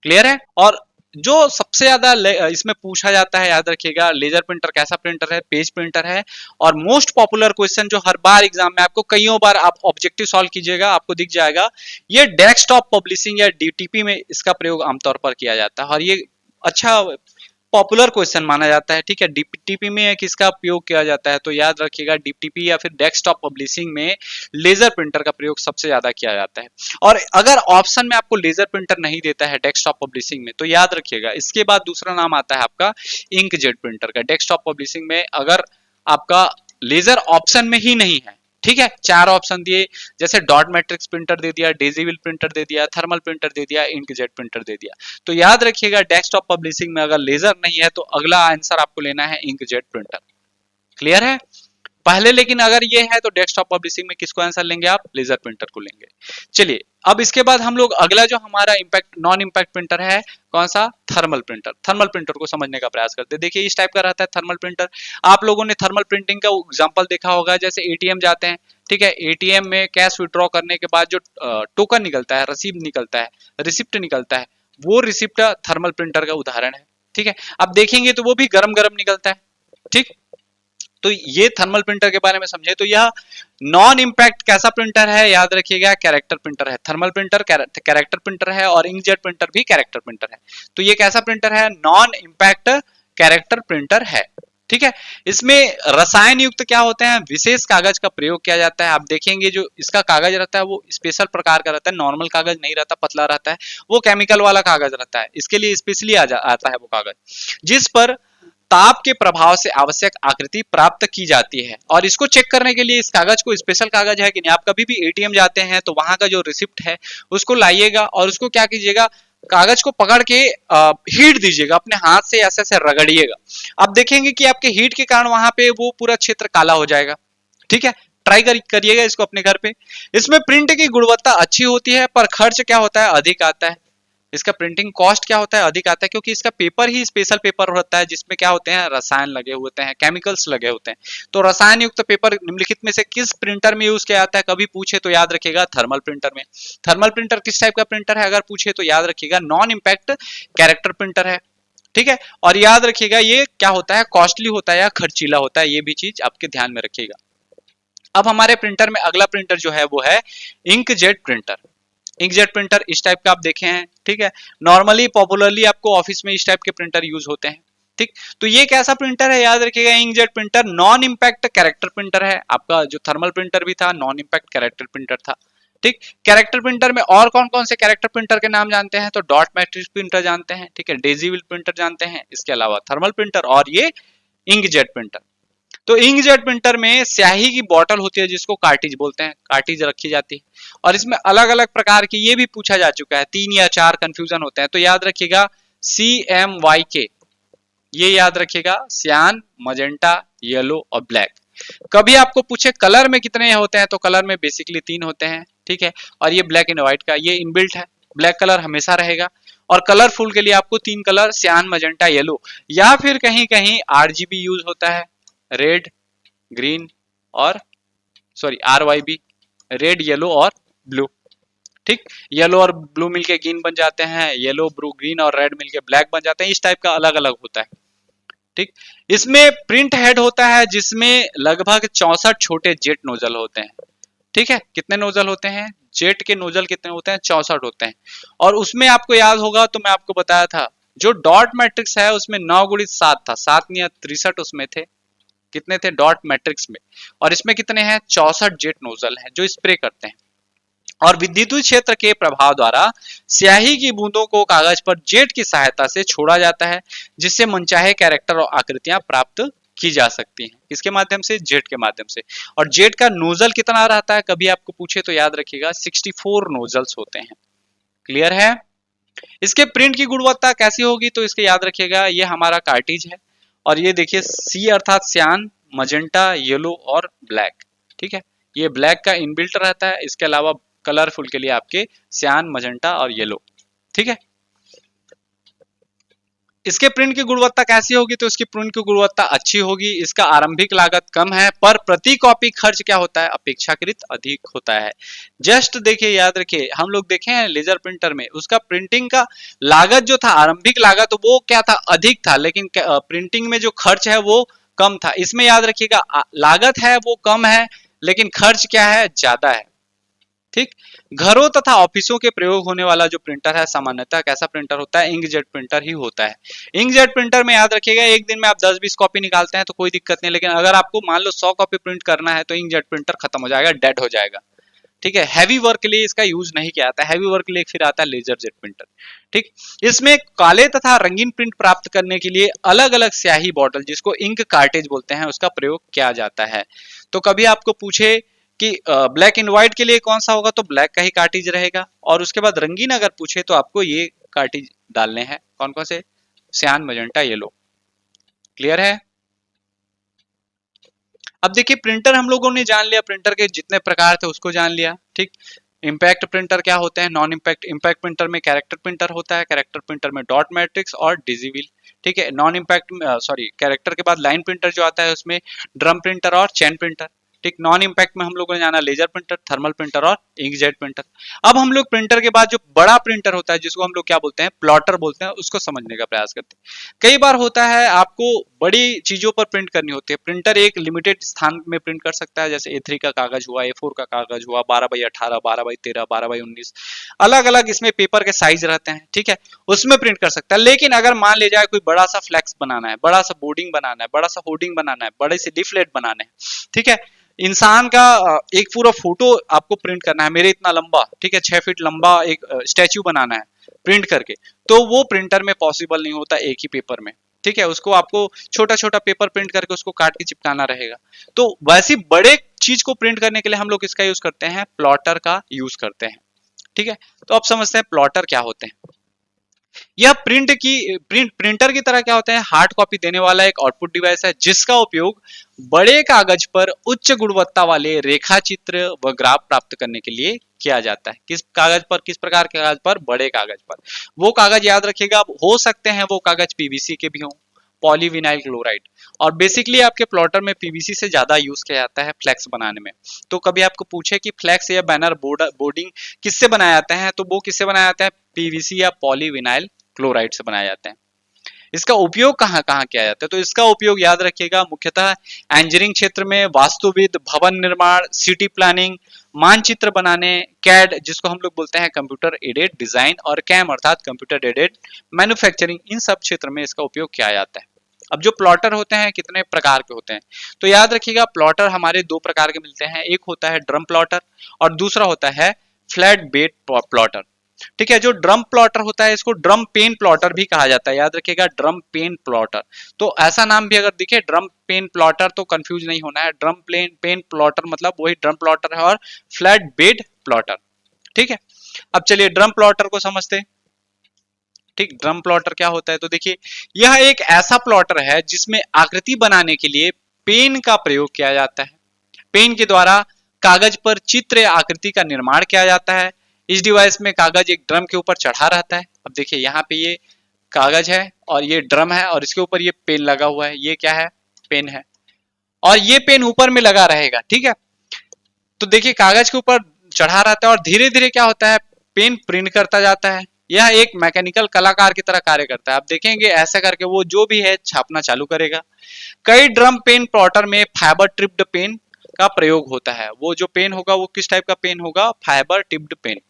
क्लियर है। और जो सबसे ज्यादा इसमें पूछा जाता है, याद रखिएगा, लेजर प्रिंटर कैसा प्रिंटर है, पेज प्रिंटर है। और मोस्ट पॉपुलर क्वेश्चन जो हर बार एग्जाम में आपको कईयों बार आप ऑब्जेक्टिव सॉल्व कीजिएगा, आपको दिख जाएगा, ये डेस्कटॉप पब्लिशिंग या डीटीपी में इसका प्रयोग आमतौर पर किया जाता है। और ये अच्छा पॉपुलर क्वेश्चन माना जाता है। ठीक है, डीटीपी में किसका उपयोग किया जाता है, तो याद रखिएगा डीटीपी या फिर डेस्कटॉप पब्लिशिंग में लेजर प्रिंटर का प्रयोग सबसे ज्यादा किया जाता है। और अगर ऑप्शन में आपको लेजर प्रिंटर नहीं देता है डेस्कटॉप पब्लिशिंग में, तो याद रखिएगा इसके बाद दूसरा नाम आता है आपका इंकजेट प्रिंटर का। डेस्कटॉप पब्लिशिंग में अगर आपका लेजर ऑप्शन में ही नहीं है, ठीक है, चार ऑप्शन दिए, जैसे डॉट मैट्रिक्स प्रिंटर दे दिया, डेजीविल प्रिंटर दे दिया, थर्मल प्रिंटर दे दिया, इंकजेट प्रिंटर दे दिया, तो याद रखिएगा डेस्कटॉप पब्लिशिंग में अगर लेजर नहीं है तो अगला आंसर आपको लेना है इंकजेट प्रिंटर। क्लियर है पहले, लेकिन अगर ये है तो डेस्कटॉप पब्लिशिंग में किसको आंसर लेंगे आप, लेजर प्रिंटर को लेंगे। चलिए अब इसके बाद हम लोग अगला जो हमारा इंपैक्ट नॉन इंपैक्ट प्रिंटर है, कौन सा, थर्मल प्रिंटर। थर्मल प्रिंटर को समझने का प्रयास करते हैं। देखिए इस टाइप का रहता है थर्मल प्रिंटर। आप लोगों ने थर्मल प्रिंटिंग का एग्जांपल देखा होगा, जैसे एटीएम जाते हैं, ठीक है, एटीएम में कैश विड्रॉ करने के बाद जो टोकन निकलता है, रसीद निकलता है, रिसिप्ट निकलता है, वो रिसिप्ट थर्मल प्रिंटर का उदाहरण है। ठीक है, अब देखेंगे तो वो भी गरम गरम निकलता है। ठीक, तो ये थर्मल प्रिंटर के बारे में समझे। तो यह नॉन इंपैक्ट कैसा प्रिंटर है, याद रखिएगा कैरेक्टर प्रिंटर है। थर्मल प्रिंटर कैरेक्टर प्रिंटर है और इंकजेट प्रिंटर भी कैरेक्टर प्रिंटर है। तो ये कैसा प्रिंटर है, नॉन इंपैक्ट कैरेक्टर प्रिंटर है। ठीक है, इसमें रसायन युक्त क्या होते हैं, विशेष कागज का प्रयोग किया जाता है। आप देखेंगे जो इसका कागज रहता है वो स्पेशल प्रकार का रहता है, नॉर्मल कागज नहीं रहता, पतला रहता है, वो केमिकल वाला कागज रहता है। इसके लिए स्पेशली आता है वो कागज, जिस पर ताप के प्रभाव से आवश्यक आकृति प्राप्त की जाती है। और इसको चेक करने के लिए इस कागज को, स्पेशल कागज है कि नहीं, आप कभी भी एटीएम जाते हैं तो वहां का जो रिसिप्ट है उसको लाइएगा और उसको क्या कीजिएगा, कागज को पकड़ के हीट दीजिएगा, अपने हाथ से ऐसे ऐसे रगड़िएगा। आप देखेंगे कि आपके हीट के कारण वहां पे वो पूरा क्षेत्र काला हो जाएगा। ठीक है, ट्राई करिएगा इसको अपने घर पे। इसमें प्रिंट की गुणवत्ता अच्छी होती है, पर खर्च क्या होता है, अधिक आता है। इसका प्रिंटिंग कॉस्ट क्या होता है, अधिक आता है, क्योंकि इसका पेपर ही स्पेशल पेपर होता है जिसमें क्या होते हैं, रसायन लगे होते हैं, केमिकल्स लगे होते हैं। तो रसायन युक्त पेपर निम्नलिखित में से किस प्रिंटर में यूज किया जाता है, कभी पूछे तो याद रखिएगा थर्मल प्रिंटर में। थर्मल प्रिंटर किस टाइप का प्रिंटर है, अगर पूछे तो याद रखिएगा नॉन इंपैक्ट कैरेक्टर प्रिंटर है। ठीक है, और याद रखिएगा ये क्या होता है, कॉस्टली होता है या खर्चीला होता है, ये भी चीज आपके ध्यान में रखिएगा। अब हमारे प्रिंटर में अगला प्रिंटर जो है वो है इंकजेट प्रिंटर। इंकजेट प्रिंटर इस टाइप का आप देखे हैं। ठीक है, नॉर्मली पॉपुलरली आपको ऑफिस में इस टाइप के प्रिंटर यूज होते हैं। ठीक, तो ये कैसा प्रिंटर है, याद रखिएगा inkjet printer non impact character printer है। आपका जो थर्मल प्रिंटर भी था नॉन इंपैक्ट कैरेक्टर प्रिंटर था। ठीक, कैरेक्टर प्रिंटर में और कौन कौन से कैरेक्टर प्रिंटर के नाम जानते हैं, तो डॉट मैट्रिक्स प्रिंटर जानते हैं, ठीक है, डेजीविल प्रिंटर जानते हैं, इसके अलावा थर्मल प्रिंटर और ये इंकजेट प्रिंटर। तो इंकजेट प्रिंटर में स्याही की बोतल होती है जिसको कार्टिज बोलते हैं, कार्टिज रखी जाती है। और इसमें अलग अलग प्रकार की, ये भी पूछा जा चुका है, 3 या 4 कंफ्यूजन होते हैं, तो याद रखिएगा CMYK, ये याद रखिएगा, सियान, मजेंटा, येलो और ब्लैक। कभी आपको पूछे कलर में कितने होते हैं, तो कलर में बेसिकली 3 होते हैं। ठीक है, और ये ब्लैक एंड व्हाइट का ये इनबिल्ट है, ब्लैक कलर हमेशा रहेगा। और कलरफुल के लिए आपको 3 कलर, सियान, मजेंटा, येलो, या फिर कहीं कहीं RGB यूज होता है, रेड, ग्रीन और RYB, रेड, येलो और ब्लू। ठीक, येलो और ब्लू मिलके ग्रीन बन जाते हैं, येलो ब्लू ग्रीन और रेड मिलके ब्लैक बन जाते हैं। इस टाइप का अलग अलग होता है। ठीक, इसमें प्रिंट हेड होता है जिसमें लगभग 64 छोटे जेट नोजल होते हैं। ठीक है, कितने नोजल होते हैं, जेट के नोजल कितने होते हैं, 64 होते हैं। और उसमें आपको याद होगा तो मैं आपको बताया था, जो डॉट मैट्रिक्स है उसमें 9 गुणित 7 था, 7 या 63 उसमें थे। कितने थे डॉट मैट्रिक्स में, और इसमें कितने हैं, 64 जेट नोजल हैं जो स्प्रे करते हैं। और विद्युत क्षेत्र के प्रभाव द्वारा स्याही की बूंदों को कागज पर जेट की सहायता से छोड़ा जाता है, जिससे मनचाहे कैरेक्टर और आकृतियां प्राप्त की जा सकती हैं। किसके माध्यम से? जेट के माध्यम से। और जेट का नोजल कितना रहता है, कभी आपको पूछे तो याद रखिएगा 64 नोजल्स होते हैं। क्लियर है? इसके प्रिंट की गुणवत्ता कैसी होगी, तो इसके याद रखिएगा ये हमारा कार्टिज है, और ये देखिए सी अर्थात सियान, मजेंटा, येलो और ब्लैक। ठीक है, ये ब्लैक का इनबिल्ट रहता है, इसके अलावा कलरफुल के लिए आपके सियान, मजेंटा और येलो। ठीक है, इसके प्रिंट की गुणवत्ता कैसी होगी, तो इसकी प्रिंट की गुणवत्ता अच्छी होगी। इसका आरंभिक लागत कम है, पर प्रति कॉपी खर्च क्या होता है, अपेक्षाकृत अधिक होता है। जस्ट देखिए, याद रखिए, हम लोग देखे हैं लेजर प्रिंटर में उसका प्रिंटिंग का लागत जो था, आरंभिक लागत, वो क्या था, अधिक था, लेकिन प्रिंटिंग में जो खर्च है वो कम था। इसमें याद रखिएगा लागत है वो कम है, लेकिन खर्च क्या है, ज्यादा है। ठीक, घरों तथा ऑफिसों के प्रयोग होने वाला जो प्रिंटर है सामान्यतः कैसा प्रिंटर होता है, इंकजेट प्रिंटर ही होता है। इंकजेट प्रिंटर में याद रखिएगा एक दिन में आप 10-20 कॉपी निकालते हैं तो कोई दिक्कत नहीं, लेकिन अगर आपको मान लो 100 कॉपी प्रिंट करना है तो इंकजेट प्रिंटर खत्म हो जाएगा, डेड हो जाएगा। ठीक है, हैवी वर्क के लिए इसका यूज नहीं किया जाता है, हैवी वर्क के लिए फिर आता है लेजर जेट प्रिंटर। ठीक, इसमें काले तथा रंगीन प्रिंट प्राप्त करने के लिए अलग अलग स्याही बॉटल, जिसको इंक कार्टेज बोलते हैं, उसका प्रयोग किया जाता है। तो कभी आपको पूछे कि ब्लैक एंड व्हाइट के लिए कौन सा होगा, तो ब्लैक का ही कार्टिज रहेगा, और उसके बाद रंगीन अगर पूछे तो आपको ये कार्टिज डालने हैं, कौन कौन से, सियान, मजेंटा, येलो। क्लियर है? अब देखिए प्रिंटर हम लोगों ने जान लिया, प्रिंटर के जितने प्रकार थे उसको जान लिया। ठीक, इम्पैक्ट प्रिंटर क्या होते हैं, नॉन इम्पैक्ट, इम्पैक्ट प्रिंटर में कैरेक्टर प्रिंटर होता है, कैरेक्टर प्रिंटर में डॉट मैट्रिक्स और डिजिविल। ठीक है, नॉन इम्पैक्ट सॉरी कैरेक्टर के बाद लाइन प्रिंटर जो आता है उसमें ड्रम प्रिंटर और चैन प्रिंटर। ठीक, नॉन इम्पैक्ट में हम लोगों ने जाना लेजर प्रिंटर, थर्मल प्रिंटर और इंकजेट प्रिंटर। अब हम लोग प्रिंटर के बाद जो बड़ा प्रिंटर होता है, जिसको हम लोग क्या बोलते हैं, प्लॉटर बोलते हैं, उसको समझने का प्रयास करते हैं। कई बार होता है आपको बड़ी चीजों पर प्रिंट करनी होती है, प्रिंटर एक लिमिटेड स्थान में प्रिंट कर सकता है, जैसे A3 का कागज हुआ, A4 का कागज हुआ, 12x18, 12x13, 12x19, अलग अलग इसमें पेपर के साइज रहते हैं। ठीक है, उसमें प्रिंट कर सकता है। लेकिन अगर मान लिया जाए कोई बड़ा सा फ्लैक्स बनाना है, बड़ा सा बोर्डिंग बनाना है, बड़ा सा होर्डिंग बनाना है, बड़े से लीफलेट बनाने हैं, ठीक है, इंसान का एक पूरा फोटो आपको प्रिंट करना है, मेरे इतना लंबा, ठीक है, 6 फीट लंबा एक स्टैच्यू बनाना है प्रिंट करके, तो वो प्रिंटर में पॉसिबल नहीं होता एक ही पेपर में। ठीक है, उसको आपको छोटा छोटा पेपर प्रिंट करके उसको काट के चिपकाना रहेगा। तो वैसी बड़े चीज को प्रिंट करने के लिए हम लोग किसका यूज करते हैं, प्लॉटर का यूज करते हैं। ठीक है, तो अब समझते हैं प्लॉटर क्या होते हैं। यह प्रिंटर की तरह क्या होता है, हार्ड कॉपी देने वाला एक आउटपुट डिवाइस है, जिसका उपयोग बड़े कागज पर उच्च गुणवत्ता वाले रेखा चित्र व ग्राफ प्राप्त करने के लिए किया जाता है। किस कागज पर, किस प्रकार के कागज पर, बड़े कागज पर। वो कागज याद रखिएगा, हो सकते हैं वो कागज पीवीसी के भी हों, पॉलीविनाइल क्लोराइड, और बेसिकली आपके प्लॉटर में पीवीसी से ज्यादा यूज किया जाता है फ्लैक्स बनाने में। तो कभी आपको पूछे कि फ्लैक्स या बैनर बोर्डिंग किससे बनाया जाता है, तो वो किससे बनाया जाता है, पीवीसी या पॉलीविनाइल क्लोराइड से बनाया जाता है। इसका उपयोग कहाँ कहाँ किया जाता है, तो इसका उपयोग याद रखिएगा मुख्यतः इंजीनियरिंग क्षेत्र में, वास्तुविद, भवन निर्माण, सिटी प्लानिंग, मानचित्र बनाने, कैड जिसको हम लोग बोलते हैं कंप्यूटर एडेड डिजाइन, और कैम अर्थात कंप्यूटर एडेड मैन्युफैक्चरिंग, इन सब क्षेत्र में इसका उपयोग किया जाता है। अब जो प्लॉटर होते हैं कितने प्रकार के होते हैं, तो याद रखिएगा प्लॉटर हमारे दो प्रकार के मिलते हैं, एक होता है ड्रम प्लॉटर और दूसरा होता है फ्लैट बेड प्लॉटर। ठीक है, जो ड्रम प्लॉटर होता है इसको ड्रम पेन प्लॉटर भी कहा जाता है, याद रखिएगा ड्रम पेन प्लॉटर। तो ऐसा नाम भी अगर दिखे ड्रम पेन प्लॉटर तो कंफ्यूज नहीं होना है, ड्रम पेन प्लॉटर मतलब वही ड्रम प्लॉटर है, और फ्लैट बेड प्लॉटर। ठीक है, अब चलिए ड्रम प्लॉटर को समझते हैं। ठीक, ड्रम प्लॉटर क्या होता है, तो देखिए यह एक ऐसा प्लॉटर है जिसमें आकृति बनाने के लिए पेन का प्रयोग किया जाता है। पेन के द्वारा कागज पर चित्र या आकृति का निर्माण किया जाता है। इस डिवाइस में कागज एक ड्रम के ऊपर चढ़ा रहता है। अब देखिए यहाँ पे ये कागज है और ये ड्रम है और इसके ऊपर ये पेन लगा हुआ है, ये क्या है, पेन है, और ये पेन ऊपर में लगा रहेगा। ठीक है, तो देखिए कागज के ऊपर चढ़ा रहता है और धीरे धीरे क्या होता है, पेन प्रिंट करता जाता है। यह एक मैकेनिकल कलाकार की तरह कार्य करता है। आप देखेंगे ऐसा करके वो जो भी है छापना चालू करेगा। कई ड्रम पेन प्लॉटर में फाइबर टिप्ड पेन का प्रयोग होता है। वो जो पेन होगा वो किस टाइप का पेन होगा, फाइबर टिप्ड पेन।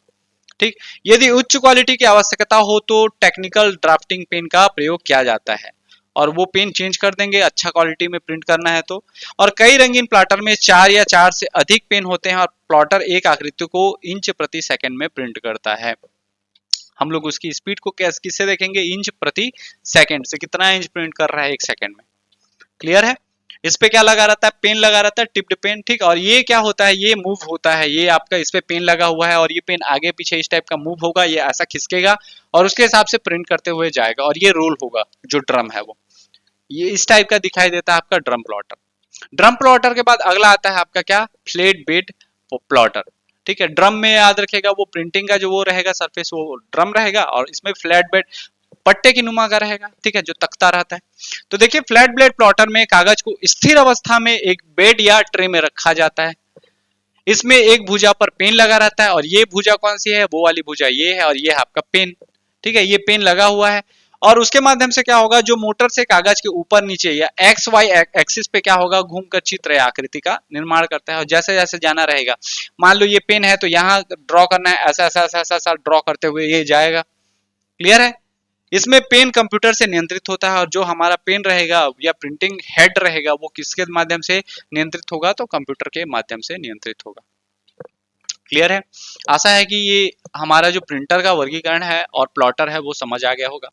ठीक, यदि उच्च क्वालिटी की आवश्यकता हो तो टेक्निकल ड्राफ्टिंग पेन का प्रयोग किया जाता है। और वो पेन चेंज कर देंगे अच्छा क्वालिटी में प्रिंट करना है तो। और कई रंगीन प्लॉटर में 4 या 4 से अधिक पेन होते हैं और प्लॉटर एक आकृति को इंच प्रति सेकंड में प्रिंट करता है। हम लोग उसकी स्पीड को किससे देखेंगे, इंच प्रति सेकंड से, कितना इंच प्रिंट कर रहा है एक सेकंड में। क्लियर है। इस पे क्या लगा रहता है, पेन लगा रहता है, टिप्ड पेन, ठीक। और ये क्या होता है, ये मूव होता है, ये आपका इस पे पेन लगा हुआ है और ये पेन आगे पीछे इस टाइप का मूव होगा, ये ऐसा खिसकेगा और उसके हिसाब से प्रिंट करते हुए जाएगा और ये रोल होगा जो ड्रम है वो, ये इस टाइप का दिखाई देता है आपका ड्रम प्लॉटर। ड्रम प्लॉटर के बाद अगला आता है आपका क्या, फ्लैट बेड प्लॉटर, ठीक है। ड्रम में याद रखेगा वो प्रिंटिंग का जो वो रहेगा सरफेस वो ड्रम रहेगा और इसमें फ्लैट बेड पट्टे की नुमा का रहेगा, ठीक है, जो तख्ता रहता है। तो देखिए फ्लैट ब्लेड प्लॉटर में कागज को स्थिर अवस्था में एक बेड या ट्रे में रखा जाता है। इसमें एक भुजा पर पेन लगा रहता है और ये भुजा कौन सी है, वो वाली भुजा ये है और ये है आपका पेन, ठीक है, ये पेन लगा हुआ है। और उसके माध्यम से क्या होगा, जो मोटर से कागज के ऊपर नीचे या एक्स वाई एक्सिस पे क्या होगा, घूमकर चित्र या आकृति का निर्माण करता है और जैसे जैसे जाना रहेगा, मान लो ये पेन है तो यहाँ ड्रॉ करना है, ऐसा ऐसा ऐसा ऐसा ड्रॉ करते हुए ये जाएगा। क्लियर है। इसमें पेन कंप्यूटर से नियंत्रित होता है और जो हमारा पेन रहेगा या प्रिंटिंग हेड रहेगा वो किसके माध्यम से नियंत्रित होगा, तो कंप्यूटर के माध्यम से नियंत्रित होगा। क्लियर है। आशा है कि ये हमारा जो प्रिंटर का वर्गीकरण है और प्लॉटर है वो समझ आ गया होगा।